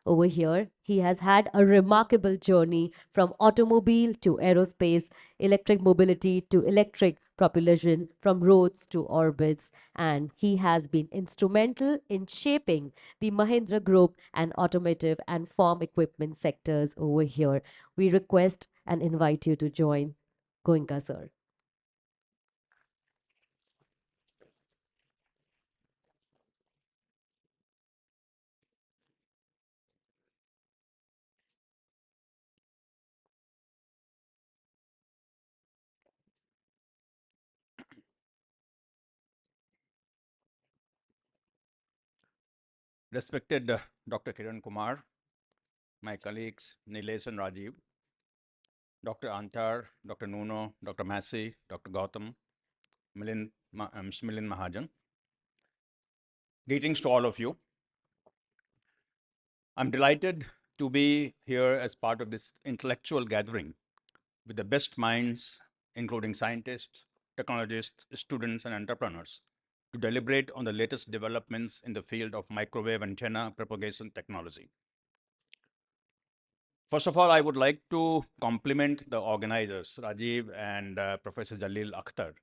over here. He has had a remarkable journey from automobile to aerospace, electric mobility to electric propulsion, from roads to orbits, and he has been instrumental in shaping the Mahindra Group and automotive and farm equipment sectors over here. We request and invite you to join Goenka sir. Respected Dr. Kiran Kumar, my colleagues Nilesh and Rajiv, Dr. Antar, Dr. Nuno, Dr. Massey, Dr. Gautam, Mr. Milind Mahajan. Greetings to all of you. I'm delighted to be here as part of this intellectual gathering with the best minds, including scientists, technologists, students, and entrepreneurs, to deliberate on the latest developments in the field of microwave antenna propagation technology. First of all, I would like to compliment the organizers, Rajiv and Professor Jalil Akhtar,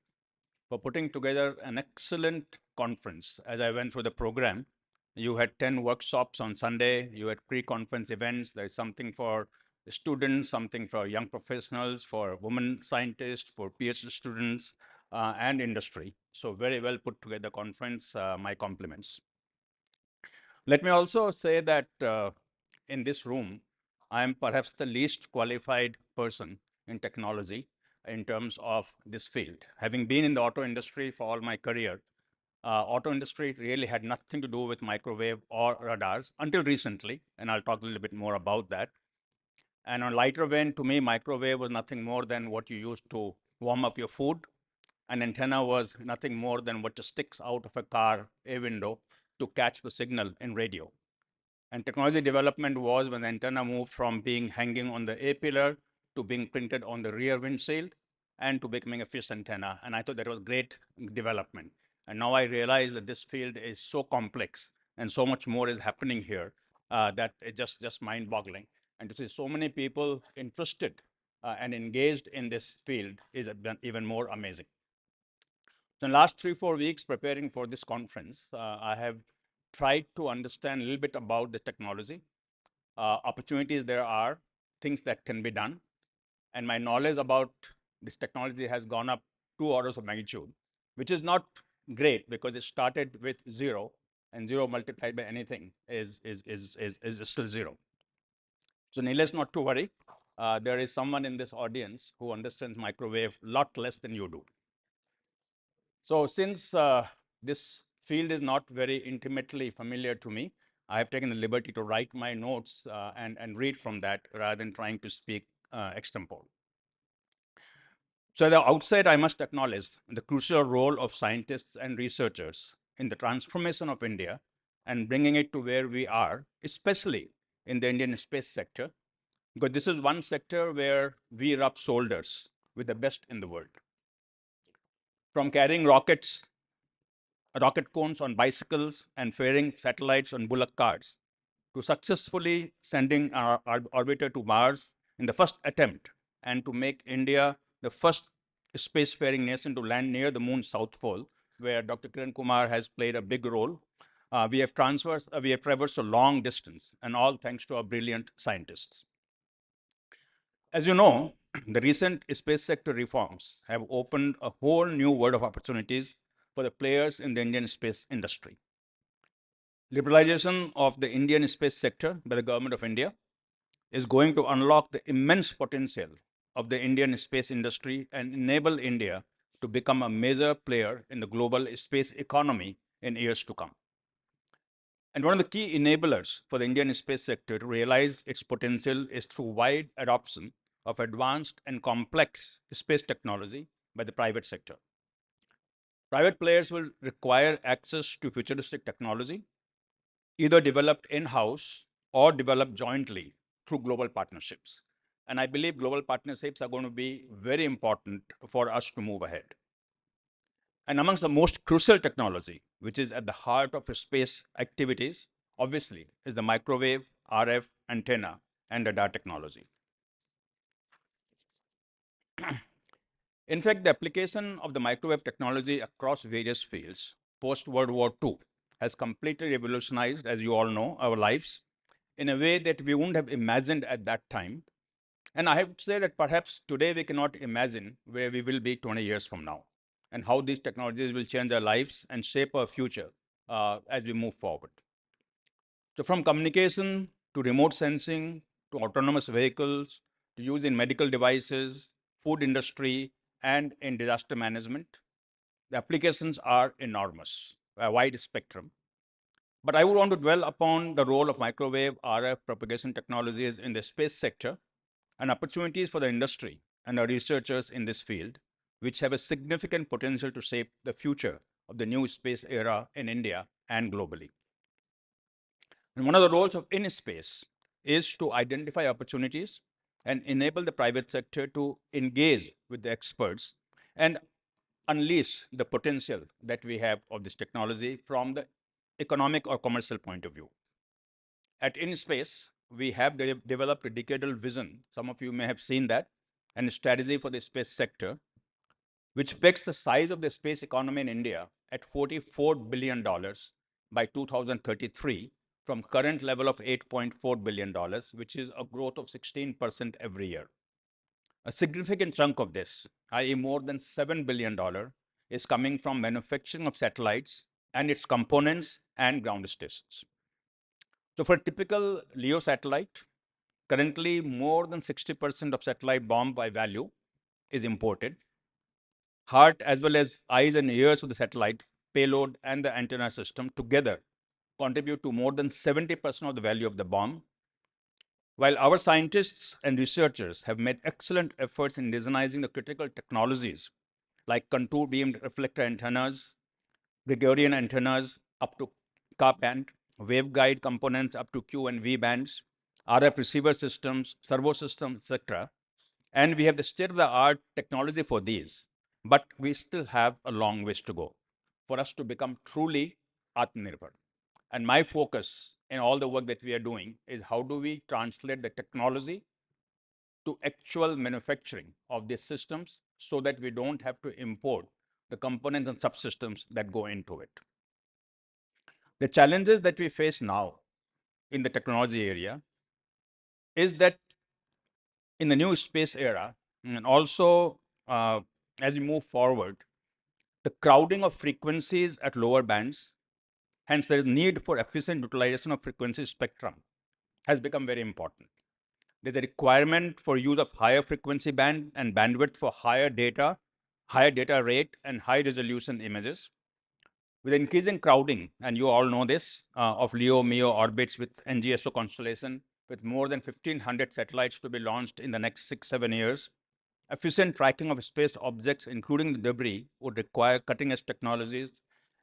for putting together an excellent conference. As I went through the program, you had 10 workshops on Sunday, you had pre-conference events, there's something for students, something for young professionals, for women scientists, for PhD students, and industry. So very well put together conference, my compliments. Let me also say that in this room, I am perhaps the least qualified person in technology in terms of this field. Having been in the auto industry for all my career, auto industry really had nothing to do with microwave or radars until recently, and I'll talk a little bit more about that. And on lighter vein, to me, microwave was nothing more than what you use to warm up your food. An antenna was nothing more than what just sticks out of a car a window to catch the signal in radio. And technology development was when the antenna moved from being hanging on the A-pillar to being printed on the rear windshield and to becoming a fish antenna. And I thought that was great development. And now I realize that this field is so complex and so much more is happening here that it's just mind-boggling. And to see so many people interested and engaged in this field is even more amazing. So in the last 3-4 weeks preparing for this conference, I have tried to understand a little bit about the technology, opportunities there are, things that can be done. And my knowledge about this technology has gone up 2 orders of magnitude, which is not great because it started with 0, and 0 multiplied by anything is still 0. So needless not to worry, there is someone in this audience who understands microwave a lot less than you do. So since this field is not very intimately familiar to me, I have taken the liberty to write my notes and read from that rather than trying to speak extempore. So at the outset, I must acknowledge the crucial role of scientists and researchers in the transformation of India and bringing it to where we are, especially in the Indian space sector, because this is one sector where we rub shoulders with the best in the world. From carrying rocket cones on bicycles and ferrying satellites on bullock carts, to successfully sending our orbiter to Mars in the first attempt, and to make India the first spacefaring nation to land near the moon's south pole, where Dr. Kiran Kumar has played a big role. We have traversed a long distance, and all thanks to our brilliant scientists. As you know, the recent space sector reforms have opened a whole new world of opportunities for the players in the Indian space industry. Liberalization of the Indian space sector by the government of India is going to unlock the immense potential of the Indian space industry and enable India to become a major player in the global space economy in years to come. And one of the key enablers for the Indian space sector to realize its potential is through wide adoption of advanced and complex space technology by the private sector. Private players will require access to futuristic technology, either developed in-house or developed jointly through global partnerships. And I believe global partnerships are going to be very important for us to move ahead. And amongst the most crucial technology, which is at the heart of space activities, obviously, is the microwave RF, antenna, and radar technology. In fact, the application of the microwave technology across various fields post-World War II has completely revolutionized, as you all know, our lives in a way that we wouldn't have imagined at that time. And I have to say that perhaps today we cannot imagine where we will be 20 years from now and how these technologies will change our lives and shape our future as we move forward. So from communication to remote sensing to autonomous vehicles to use in medical devices, food industry, and in disaster management, the applications are enormous, a wide spectrum. But I would want to dwell upon the role of microwave RF propagation technologies in the space sector and opportunities for the industry and our researchers in this field, which have a significant potential to shape the future of the new space era in India and globally. And one of the roles of InSpace is to identify opportunities and enable the private sector to engage with the experts and unleash the potential that we have of this technology from the economic or commercial point of view. At InSpace, we have developed a decadal vision. Some of you may have seen that, and a strategy for the space sector, which pegs the size of the space economy in India at $44 billion by 2033 from current level of $8.4 billion, which is a growth of 16% every year. A significant chunk of this, i.e. more than $7 billion, is coming from manufacturing of satellites and its components and ground stations. So for a typical LEO satellite, currently more than 60% of satellite BOM by value is imported. Heart as well as eyes and ears of the satellite, payload and the antenna system together contribute to more than 70% of the value of the BOM. While our scientists and researchers have made excellent efforts in designing the critical technologies like contour beamed reflector antennas, Gregorian antennas up to Ka band, waveguide components up to Q and V bands, RF receiver systems, servo systems, etc. And we have the state-of-the-art technology for these, but we still have a long ways to go for us to become truly Atmanirbhar. And my focus in all the work that we are doing is how do we translate the technology to actual manufacturing of these systems so that we don't have to import the components and subsystems that go into it. The challenges that we face now in the technology area is that in the new space era, and also as we move forward, the crowding of frequencies at lower bands, hence there is need for efficient utilization of frequency spectrum, has become very important. There's a requirement for use of higher frequency band and bandwidth for higher data rate, and high resolution images. With increasing crowding, and you all know this, of LEO, MEO orbits with NGSO constellation, with more than 1,500 satellites to be launched in the next 6-7 years, efficient tracking of space objects, including the debris, would require cutting-edge technologies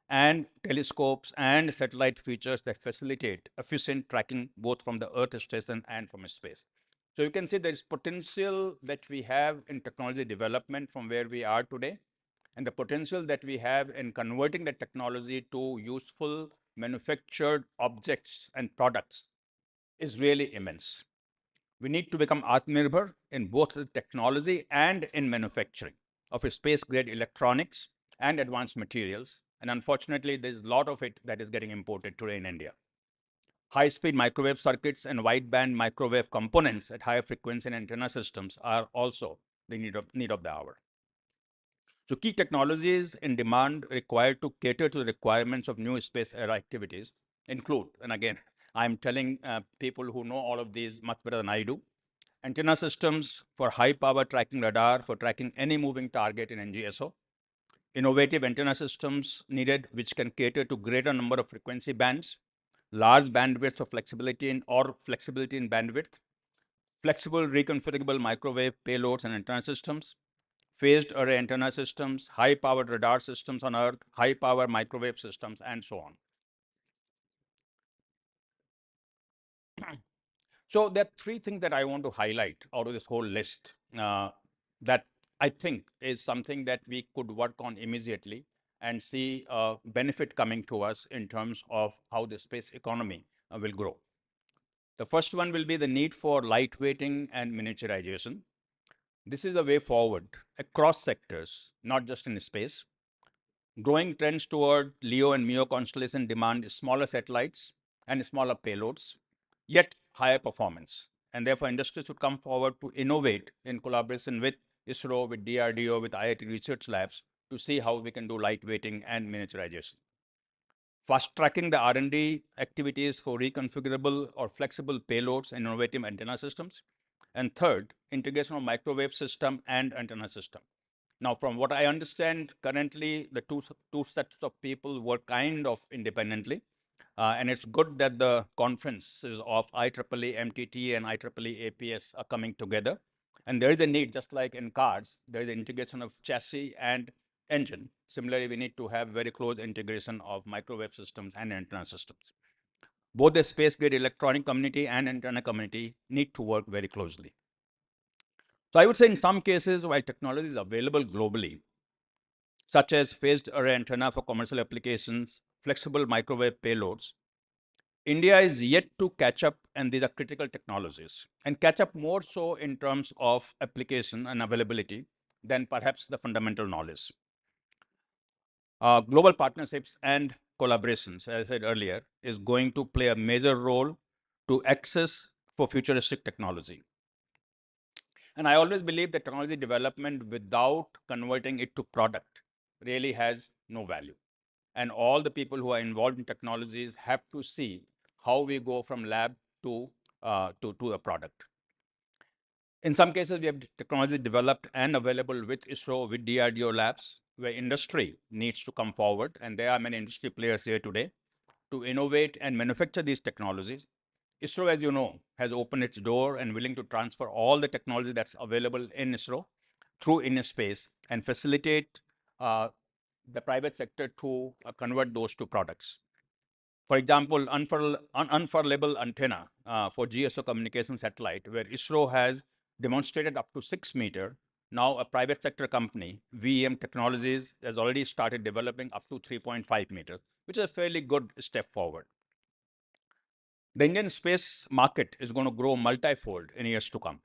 and telescopes and satellite features that facilitate efficient tracking both from the Earth station and from space. So you can see there is potential that we have in technology development from where we are today, and the potential that we have in converting the technology to useful manufactured objects and products is really immense. We need to become Atmanirbhar in both the technology and in manufacturing of space-grade electronics and advanced materials. And unfortunately, there's a lot of it that is getting imported today in India. High-speed microwave circuits and wideband microwave components at higher frequency and antenna systems are also the need of the hour. So key technologies in demand required to cater to the requirements of new space era activities include, and again, I'm telling people who know all of these much better than I do, antenna systems for high power tracking radar for tracking any moving target in NGSO, innovative antenna systems needed which can cater to greater number of frequency bands, large bandwidth for flexibility in bandwidth, flexible reconfigurable microwave payloads and antenna systems, phased array antenna systems, high powered radar systems on Earth, high power microwave systems, and so on. So there are three things that I want to highlight out of this whole list that I think is something that we could work on immediately and see benefit coming to us in terms of how the space economy will grow. The first one will be the need for lightweighting and miniaturization. This is a way forward across sectors, not just in space. Growing trends toward LEO and MEO constellation demand smaller satellites and smaller payloads, yet higher performance. And therefore, industry should come forward to innovate in collaboration with ISRO, with DRDO, with IIT research labs to see how we can do lightweighting and miniaturization. Fast tracking the R&D activities for reconfigurable or flexible payloads and innovative antenna systems. And third, integration of microwave system and antenna system. Now, from what I understand, currently the two sets of people work kind of independently. And it's good that the conferences of IEEE MTT and IEEE APS are coming together. And there is a need, just like in cars, there is an integration of chassis and engine. Similarly, we need to have very close integration of microwave systems and antenna systems. Both the space-grade electronic community and antenna community need to work very closely. So I would say in some cases, while technology is available globally, such as phased array antenna for commercial applications, flexible microwave payloads, India is yet to catch up, and these are critical technologies, and catch up more so in terms of application and availability than perhaps the fundamental knowledge. Global partnerships and collaborations, as I said earlier, is going to play a major role to access for futuristic technology. And I always believe that technology development without converting it to product really has no value. And all the people who are involved in technologies have to see how we go from lab to a product. In some cases, we have technology developed and available with ISRO, with DRDO labs, where industry needs to come forward. And there are many industry players here today to innovate and manufacture these technologies. ISRO, as you know, has opened its door and willing to transfer all the technology that's available in ISRO through InSpace and facilitate the private sector to convert those to products. For example, unfurlable antenna for GSO communication satellite, where ISRO has demonstrated up to 6 meter. Now, a private sector company, VEM Technologies, has already started developing up to 3.5 meters, which is a fairly good step forward. The Indian space market is going to grow multifold in years to come.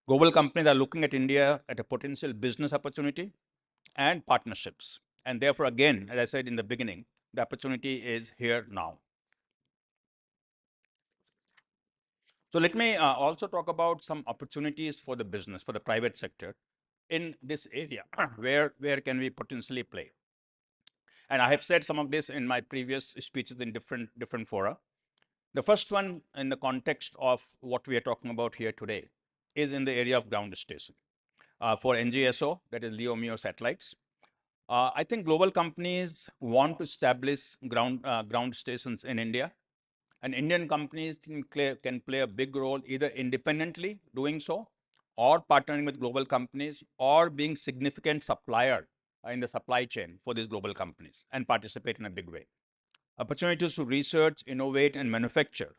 Global companies are looking at India at a potential business opportunity and partnerships. And therefore, again, as I said in the beginning, the opportunity is here now. So let me also talk about some opportunities for the business, for the private sector in this area. Where can we potentially play? And I have said some of this in my previous speeches in different fora. The first one, in the context of what we are talking about here today, is in the area of ground station. For NGSO, that is LEO MEO satellites, I think global companies want to establish ground stations in India, and Indian companies can play a big role either independently doing so, or partnering with global companies, or being significant supplier in the supply chain for these global companies and participate in a big way. Opportunities to research, innovate, and manufacture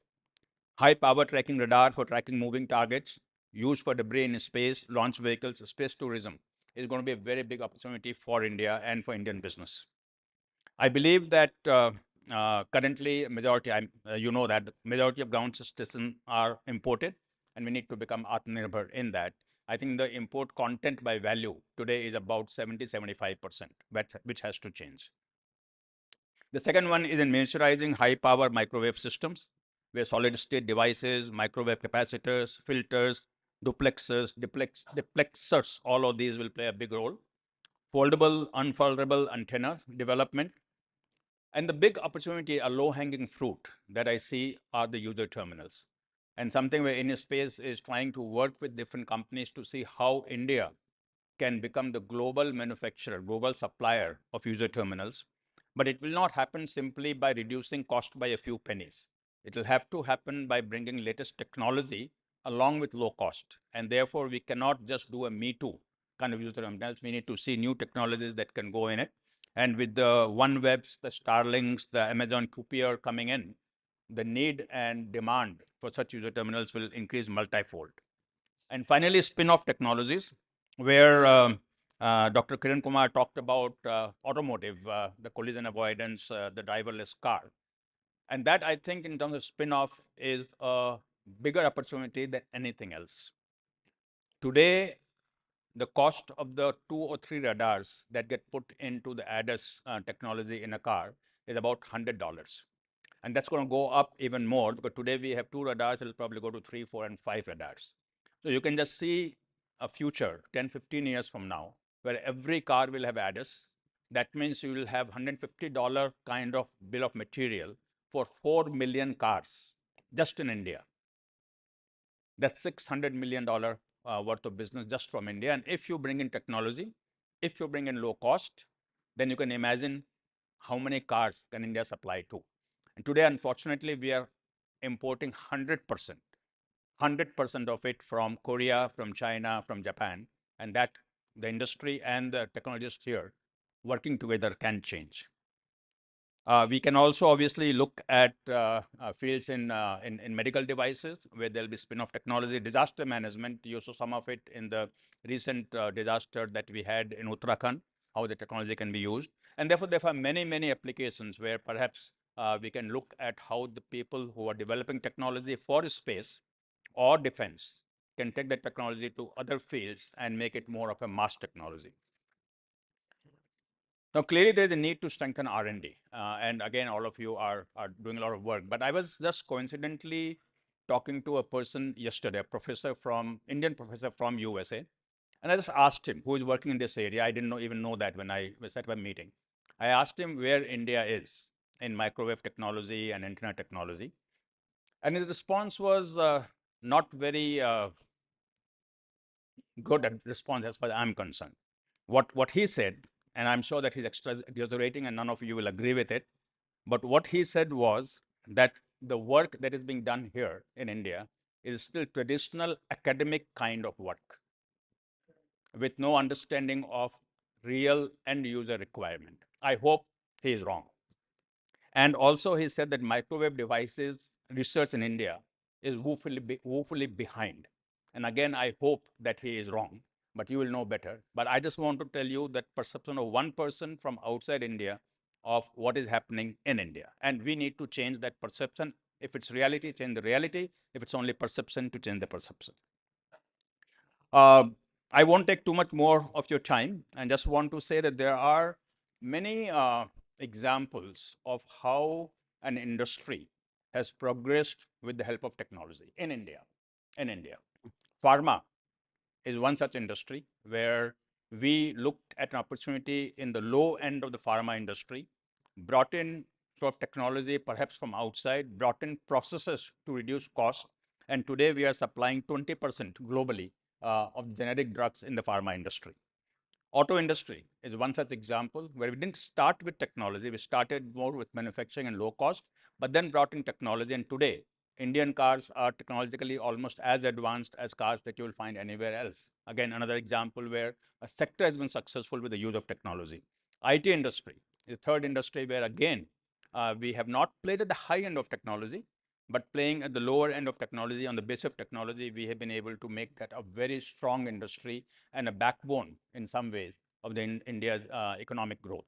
high power tracking radar for tracking moving targets, used for debris in space, launch vehicles, space tourism is going to be a very big opportunity for India and for Indian business. I believe that currently majority, you know that the majority of ground stations are imported, and we need to become Atmanirbhar in that. I think the import content by value today is about 70-75%, which has to change. The second one is in miniaturizing high power microwave systems, where solid state devices, microwave capacitors, filters, duplexers, all of these will play a big role. Foldable, unfoldable antennas development. And the big opportunity, a low hanging fruit that I see are the user terminals. And something where InSpace is trying to work with different companies to see how India can become the global manufacturer, global supplier of user terminals. But it will not happen simply by reducing cost by a few pennies. It will have to happen by bringing latest technology along with low cost. And therefore, we cannot just do a me too kind of user terminals. We need to see new technologies that can go in it. And with the OneWebs, the Starlinks, the Amazon QPR coming in, the need and demand for such user terminals will increase multifold. And finally, spin-off technologies, where Dr. Kiran Kumar talked about automotive, the collision avoidance, the driverless car. And that, I think, in terms of spin-off, is a bigger opportunity than anything else. Today, the cost of the 2 or 3 radars that get put into the ADAS technology in a car is about $100. And that's going to go up even more, because today we have 2 radars, it'll probably go to 3, 4, and 5 radars. So you can just see a future 10, 15 years from now, where every car will have ADAS. That means you will have $150 kind of bill of material for 4 million cars just in India. That's $600 million worth of business just from India. And if you bring in technology, if you bring in low cost, then you can imagine how many cars can India supply to. And today, unfortunately, we are importing 100% of it from Korea, from China, from Japan, and that the industry and the technologists here working together can change. We can also obviously look at fields in medical devices, where there'll be spin-off technology, disaster management. You saw some of it in the recent disaster that we had in Uttarakhand, how the technology can be used. And therefore, there are many, many applications where perhaps we can look at how the people who are developing technology for space or defense can take that technology to other fields and make it more of a mass technology. Now, clearly, there is a need to strengthen R&D. And again, all of you are doing a lot of work. But I was just coincidentally talking to a person yesterday, a professor from, Indian professor from USA. And I just asked him, who is working in this area. I didn't even know that when I was at my meeting. I asked him where India is in microwave technology and antenna technology. And his response was not very good response as far as I'm concerned. What he said, and I'm sure that he's exaggerating and none of you will agree with it, but what he said was that the work that is being done here in India is still traditional academic kind of work with no understanding of real end user requirement. I hope he is wrong. And also he said that microwave devices research in India is woefully behind. And again, I hope that he is wrong, but you will know better. But I just want to tell you that perception of one person from outside India of what is happening in India. And we need to change that perception. If it's reality, change the reality. If it's only perception, to change the perception. I won't take too much more of your time, and just want to say that there are many examples of how an industry has progressed with the help of technology in India. Pharma is one such industry where we looked at an opportunity in the low end of the pharma industry, brought in sort of technology perhaps from outside, brought in processes to reduce costs, and today we are supplying 20% globally of generic drugs in the pharma industry. Auto industry is one such example where we didn't start with technology. We started more with manufacturing and low cost, but then brought in technology. And today, Indian cars are technologically almost as advanced as cars that you will find anywhere else. Again, another example where a sector has been successful with the use of technology. IT industry is the third industry where, again, we have not played at the high end of technology, but playing at the lower end of technology, on the base of technology, we have been able to make that a very strong industry and a backbone in some ways of India's economic growth.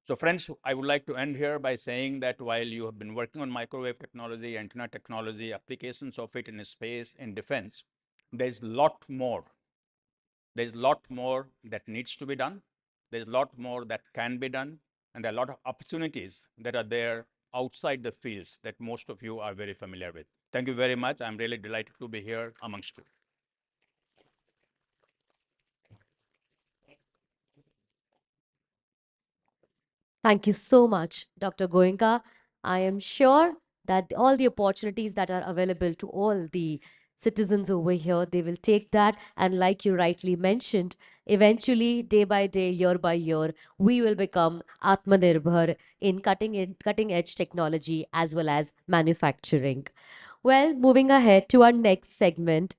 So friends, I would like to end here by saying that while you have been working on microwave technology, antenna technology, applications of it in space, in defense, there's a lot more. There's a lot more that needs to be done. There's a lot more that can be done. And there are a lot of opportunities that are there outside the fields that most of you are very familiar with. Thank you very much. I'm really delighted to be here amongst you. Thank you so much, Dr. Goenka. I am sure that all the opportunities that are available to all the citizens over here, they will take that. And like you rightly mentioned, eventually, day by day, year by year, we will become Atmanirbhar in cutting edge technology as well as manufacturing. Well, moving ahead to our next segment,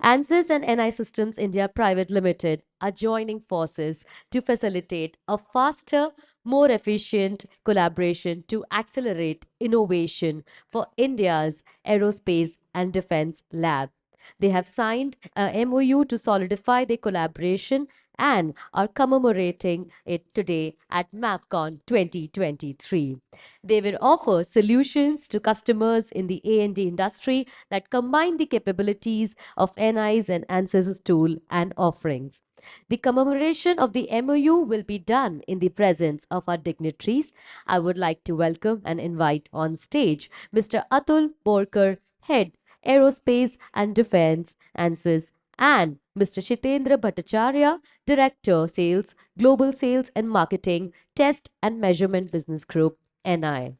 ANSYS and NI Systems India Private Limited are joining forces to facilitate a faster, more efficient collaboration to accelerate innovation for India's aerospace and defense lab. They have signed a MOU to solidify their collaboration and are commemorating it today at MAPCON 2023. They will offer solutions to customers in the A&D industry that combine the capabilities of NI's and ANSYS's tool and offerings. The commemoration of the MOU will be done in the presence of our dignitaries. I would like to welcome and invite on stage Mr. Atul Borkar, Head, Aerospace and Defense, ANSYS, and Mr. Shitendra Bhattacharya, Director, Sales, Global Sales and Marketing, Test and Measurement Business Group, NI.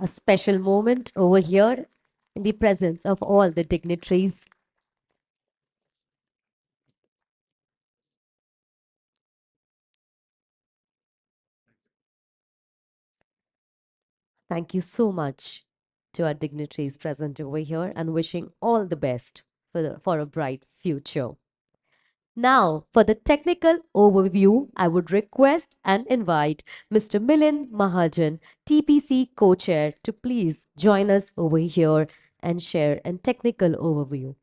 A special moment over here in the presence of all the dignitaries. Thank you so much to our dignitaries present over here and wishing all the best for a bright future. Now, for the technical overview, I would request and invite Mr. Milind Mahajan, TPC co-chair, to please join us over here and share a technical overview.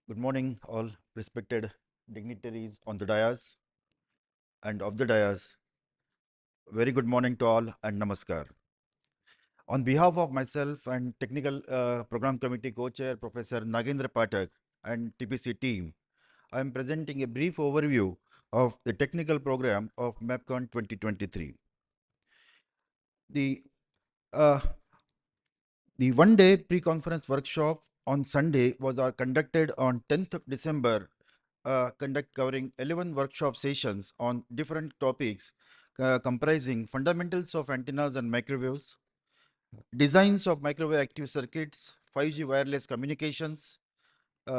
Good morning, all respected dignitaries on the dais and of the dais. Very good morning to all and namaskar. On behalf of myself and Technical Program Committee Co-Chair Professor Nagendra Pathak and TPC team, I am presenting a brief overview of the technical program of MAPCON 2023. The one-day pre-conference workshop on Sunday was conducted on 10th of December, covering 11 workshop sessions on different topics comprising fundamentals of antennas and microwaves, designs of microwave active circuits, 5G wireless communications,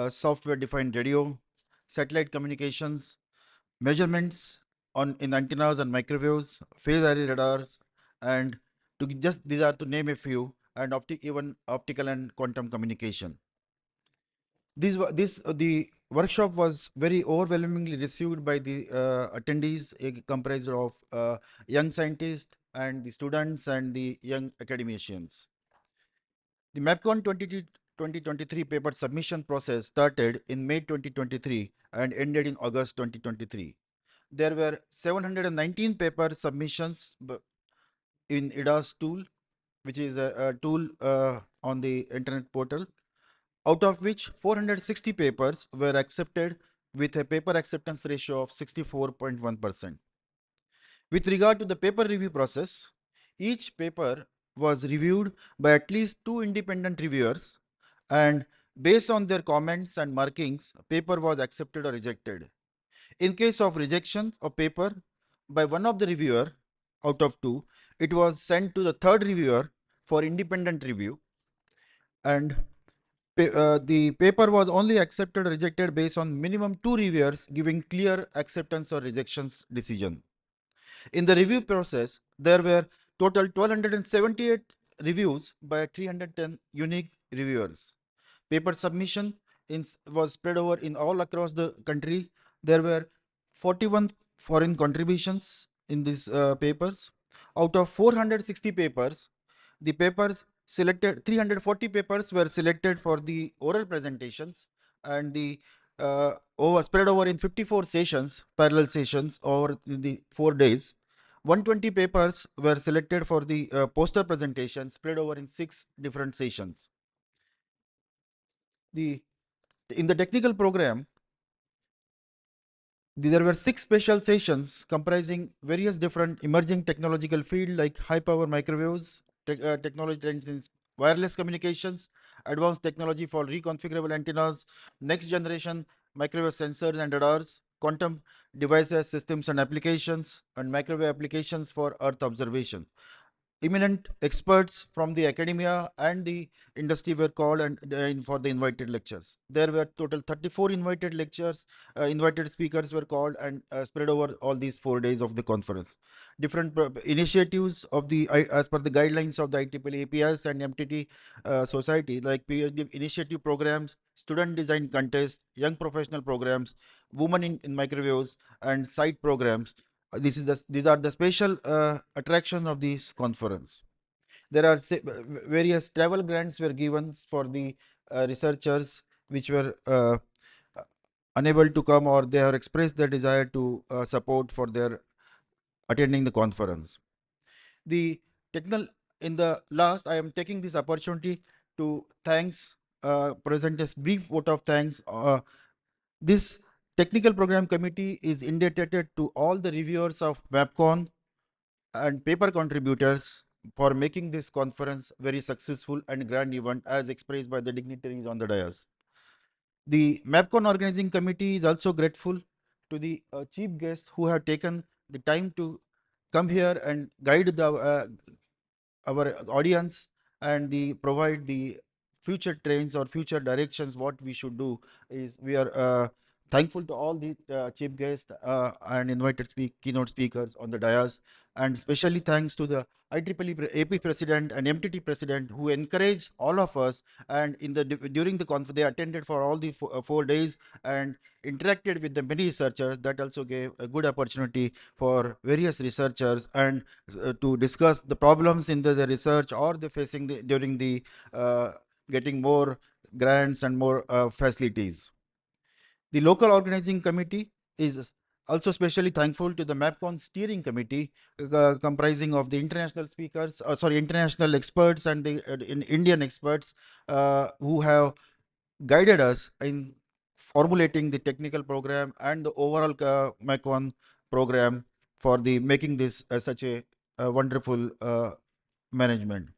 software-defined radio, satellite communications, measurements in antennas and microwaves, phase array radars, and these are to name a few, and even optical and quantum communication. The workshop was very overwhelmingly received by the attendees, comprised of young scientists and the students and the young academicians. The MAPCON 2023 paper submission process started in May 2023 and ended in August 2023. There were 719 paper submissions in IDA's tool, which is a tool on the internet portal, out of which 460 papers were accepted with a paper acceptance ratio of 64.1%. With regard to the paper review process, each paper was reviewed by at least 2 independent reviewers, and based on their comments and markings, paper was accepted or rejected. In case of rejection of paper by one of the reviewer out of 2, it was sent to the third reviewer for independent review, and the paper was only accepted or rejected based on minimum 2 reviewers giving clear acceptance or rejections decision. In the review process, there were total 1278 reviews by 310 unique reviewers. Paper submission was spread over in all across the country. There were 41 foreign contributions in these papers. Out of 460 papers, the papers selected 340 papers were selected for the oral presentations, and the spread over in 54 sessions, parallel sessions over the 4 days. 120 papers were selected for the poster presentation, spread over in 6 different sessions. In the technical program, there were 6 special sessions comprising various different emerging technological fields like high power microwaves, technology trends in wireless communications, advanced technology for reconfigurable antennas, next generation microwave sensors and radars, quantum devices, systems and applications, and microwave applications for Earth observation. eminent experts from the academia and the industry were called and for the invited lectures. There were total 34 invited lectures, invited speakers were called and spread over all these 4 days of the conference. Different initiatives of the, as per the guidelines of the IEEE APS and MTT Society, like PhD initiative programs, student design contest, young professional programs, women in microwaves, and site programs. These are the special attraction of this conference. There are various travel grants were given for the researchers which were unable to come, or they have expressed their desire to support for their attending the conference. The technical, in the last, I am taking this opportunity to present a brief vote of thanks. This technical program committee is indebted to all the reviewers of MAPCON and paper contributors for making this conference very successful and grand event as expressed by the dignitaries on the dais. The MAPCON organizing committee is also grateful to the chief guests who have taken the time to come here and guide our audience and provide the future trends or future directions. What we should do is we are thankful to all the chief guests and invited keynote speakers on the dais, and especially thanks to the IEEE AP president and MTT president who encouraged all of us, and during the conference they attended for all the 4 days and interacted with the many researchers. That also gave a good opportunity for various researchers and to discuss the problems in the research or the facing during the getting more grants and more facilities. The local organizing committee is also specially thankful to the MAPCON steering committee, comprising of the international speakers, international experts and the Indian experts who have guided us in formulating the technical program and the overall MAPCON program for the making this such a wonderful management.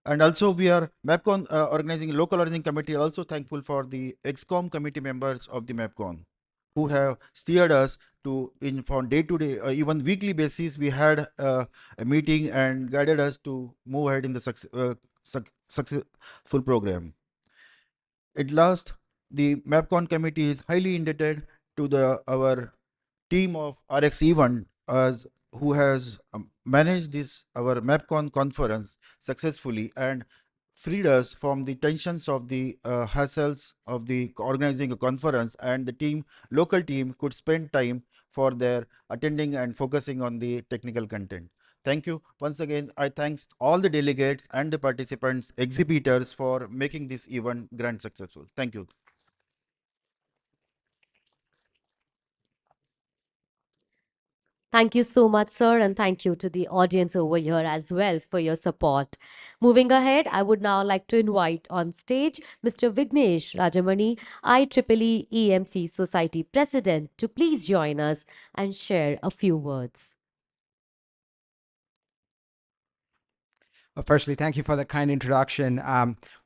And also we are MAPCON local organizing committee also thankful for the EXCOM committee members of the MAPCON who have steered us to from day to day, even weekly basis, we had a meeting and guided us to move ahead in the successful program. At last, the MAPCON committee is highly indebted to our team of RX-E1 who has managed this our MAPCON conference successfully and freed us from the tensions of the hassles of the organizing a conference, and the local team could spend time for their attending and focusing on the technical content. Thank you. Once again, I thanks all the delegates and the participants, exhibitors for making this event grand successful. Thank you. Thank you so much, sir, and thank you to the audience over here as well for your support. Moving ahead, I would now like to invite on stage Mr. Vignesh Rajamani, IEEE EMC Society President, to please join us and share a few words. Firstly, thank you for the kind introduction.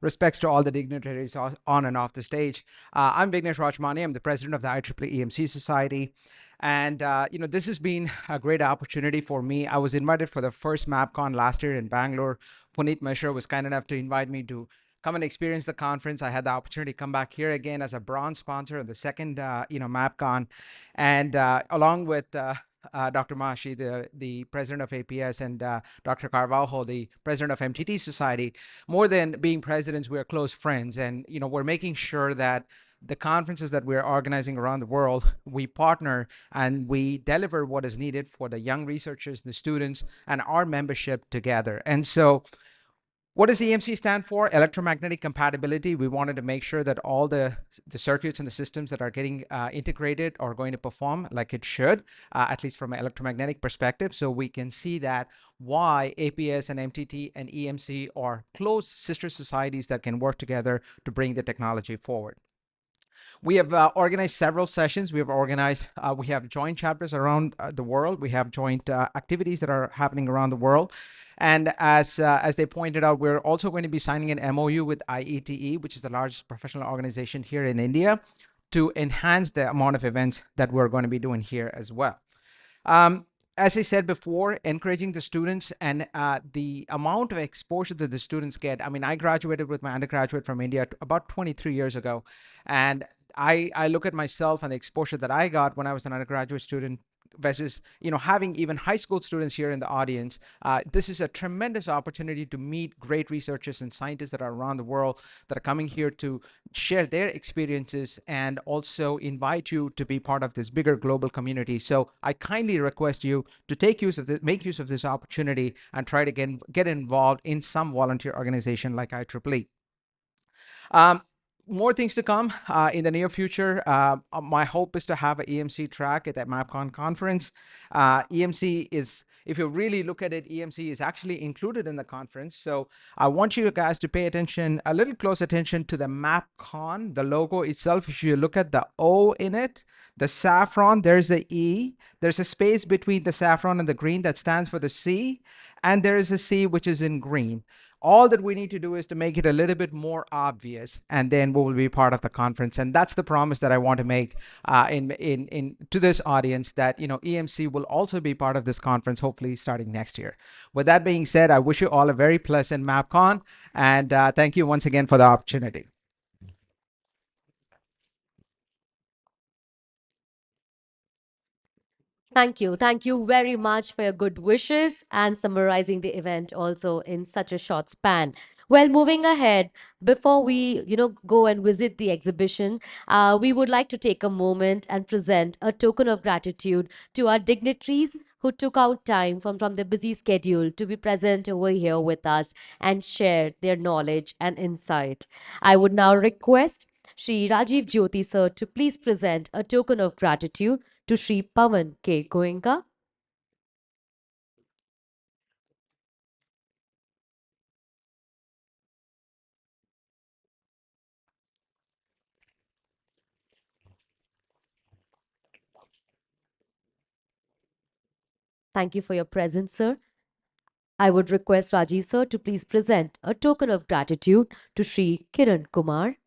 Respects to all the dignitaries on and off the stage. I'm Vignesh Rajamani. I'm the president of the IEEE EMC Society. And, this has been a great opportunity for me. I was invited for the first MAPCON last year in Bangalore. Puneet Mishra was kind enough to invite me to come and experience the conference. I had the opportunity to come back here again as a bronze sponsor of the second, MAPCON. And along with Dr. Mashi, the president of APS, and Dr. Carvalho, the president of MTT Society, more than being presidents, we are close friends. And, we're making sure that the conferences that we're organizing around the world, we partner and we deliver what is needed for the young researchers, the students, and our membership together. And so what does EMC stand for? Electromagnetic compatibility. We wanted to make sure that all the circuits and the systems that are getting integrated are going to perform like it should, at least from an electromagnetic perspective. So we can see that why APS and MTT and EMC are close sister societies that can work together to bring the technology forward. We have organized several sessions. We have joint chapters around the world. We have joint activities that are happening around the world. And as they pointed out, we're also going to be signing an MOU with IEEE, which is the largest professional organization here in India, to enhance the amount of events that we're going to be doing here as well. as I said before, encouraging the students and the amount of exposure that the students get. I mean, I graduated with my undergraduate from India about 23 years ago. And I look at myself and the exposure that I got when I was an undergraduate student versus, having even high school students here in the audience. This is a tremendous opportunity to meet great researchers and scientists that are around the world that are coming here to share their experiences and also invite you to be part of this bigger global community. So I kindly request you to make use of this opportunity and try to get involved in some volunteer organization like IEEE. More things to come in the near future. My hope is to have an EMC track at that MAPCON conference. EMC is, if you really look at it, EMC is actually included in the conference. So I want you guys to pay attention, a little close attention to the MAPCON, the logo itself. If you look at the O in it, the saffron, there's a E. There's a space between the saffron and the green that stands for the C. And there is a C which is in green. All that we need to do is to make it a little bit more obvious, and then we will be part of the conference. And that's the promise that I want to make to this audience, that EMC will also be part of this conference, hopefully starting next year. With that being said, I wish you all a very pleasant MAPCON, and thank you once again for the opportunity. Thank you. Thank you very much for your good wishes and summarizing the event also in such a short span. Well, moving ahead, before we, go and visit the exhibition, we would like to take a moment and present a token of gratitude to our dignitaries who took out time from their busy schedule to be present over here with us and share their knowledge and insight. I would now request Shri Rajiv Jyoti sir to please present a token of gratitude to Shri Pawan K. Goenka. Thank you for your presence, sir. I would request Rajiv sir to please present a token of gratitude to Shri Kiran Kumar.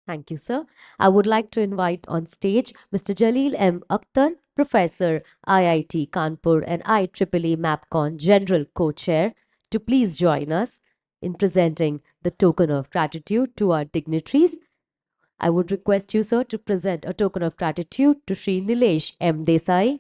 Thank you, sir. I would like to invite on stage Mr. Jalil M. Akhtar, Professor, IIT Kanpur and IEEE MAPCON General Co-Chair, to please join us in presenting the token of gratitude to our dignitaries. I would request you, sir, to present a token of gratitude to Shri Nilesh M. Desai.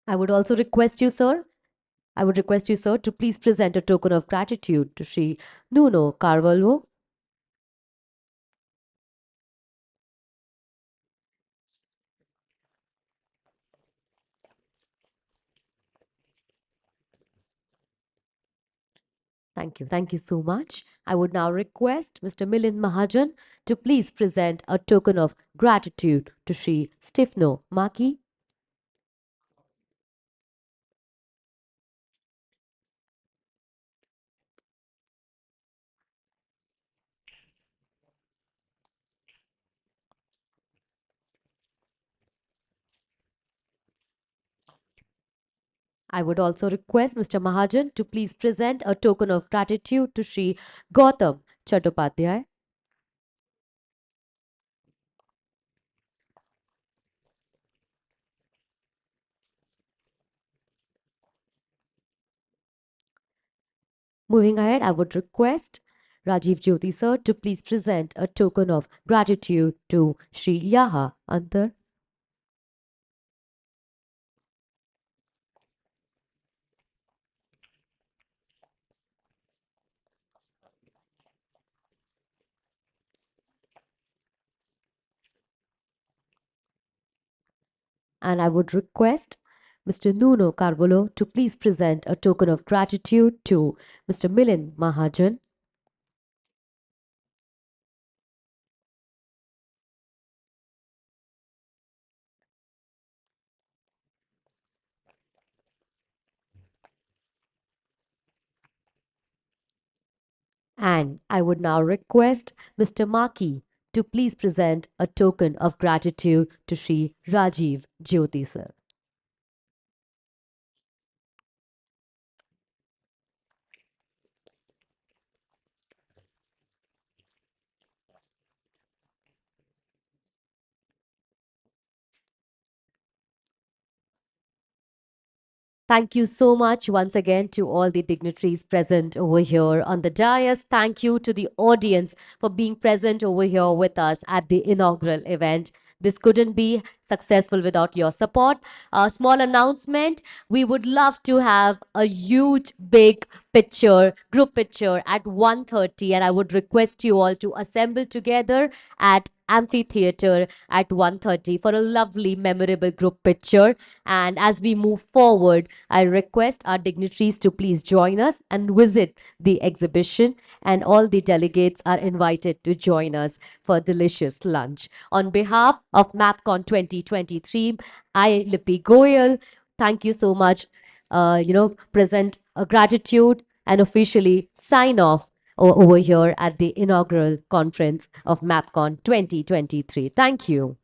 I would also request you, sir, to please present a token of gratitude to Shri Nuno Carvalho. Thank you. Thank you so much. I would now request Mr. Milind Mahajan to please present a token of gratitude to Shri Stefano Maki. I would also request Mr. Mahajan to please present a token of gratitude to Shri Gautam Chattopadhyay. Moving ahead, I would request Rajiv Jyoti sir to please present a token of gratitude to Shri Yaha Antar. And I would request Mr. Nuno Carvalho to please present a token of gratitude to Mr. Milind Mahajan. And I would now request Mr. Maki to please present a token of gratitude to Sri Rajiv Jyoti sir. Thank you so much once again to all the dignitaries present over here on the dais. Thank you to the audience for being present over here with us at the inaugural event. This couldn't be successful without your support. A small announcement, we would love to have a huge, big picture, group picture at 1:30, and I would request you all to assemble together at amphitheater at 1:30 for a lovely, memorable group picture. And as we move forward, I request our dignitaries to please join us and visit the exhibition, and all the delegates are invited to join us for a delicious lunch. On behalf of MAPCON 2023, I, Lippy Goyal, thank you so much. Present a gratitude and officially sign off over here at the inaugural conference of MAPCON 2023. Thank you.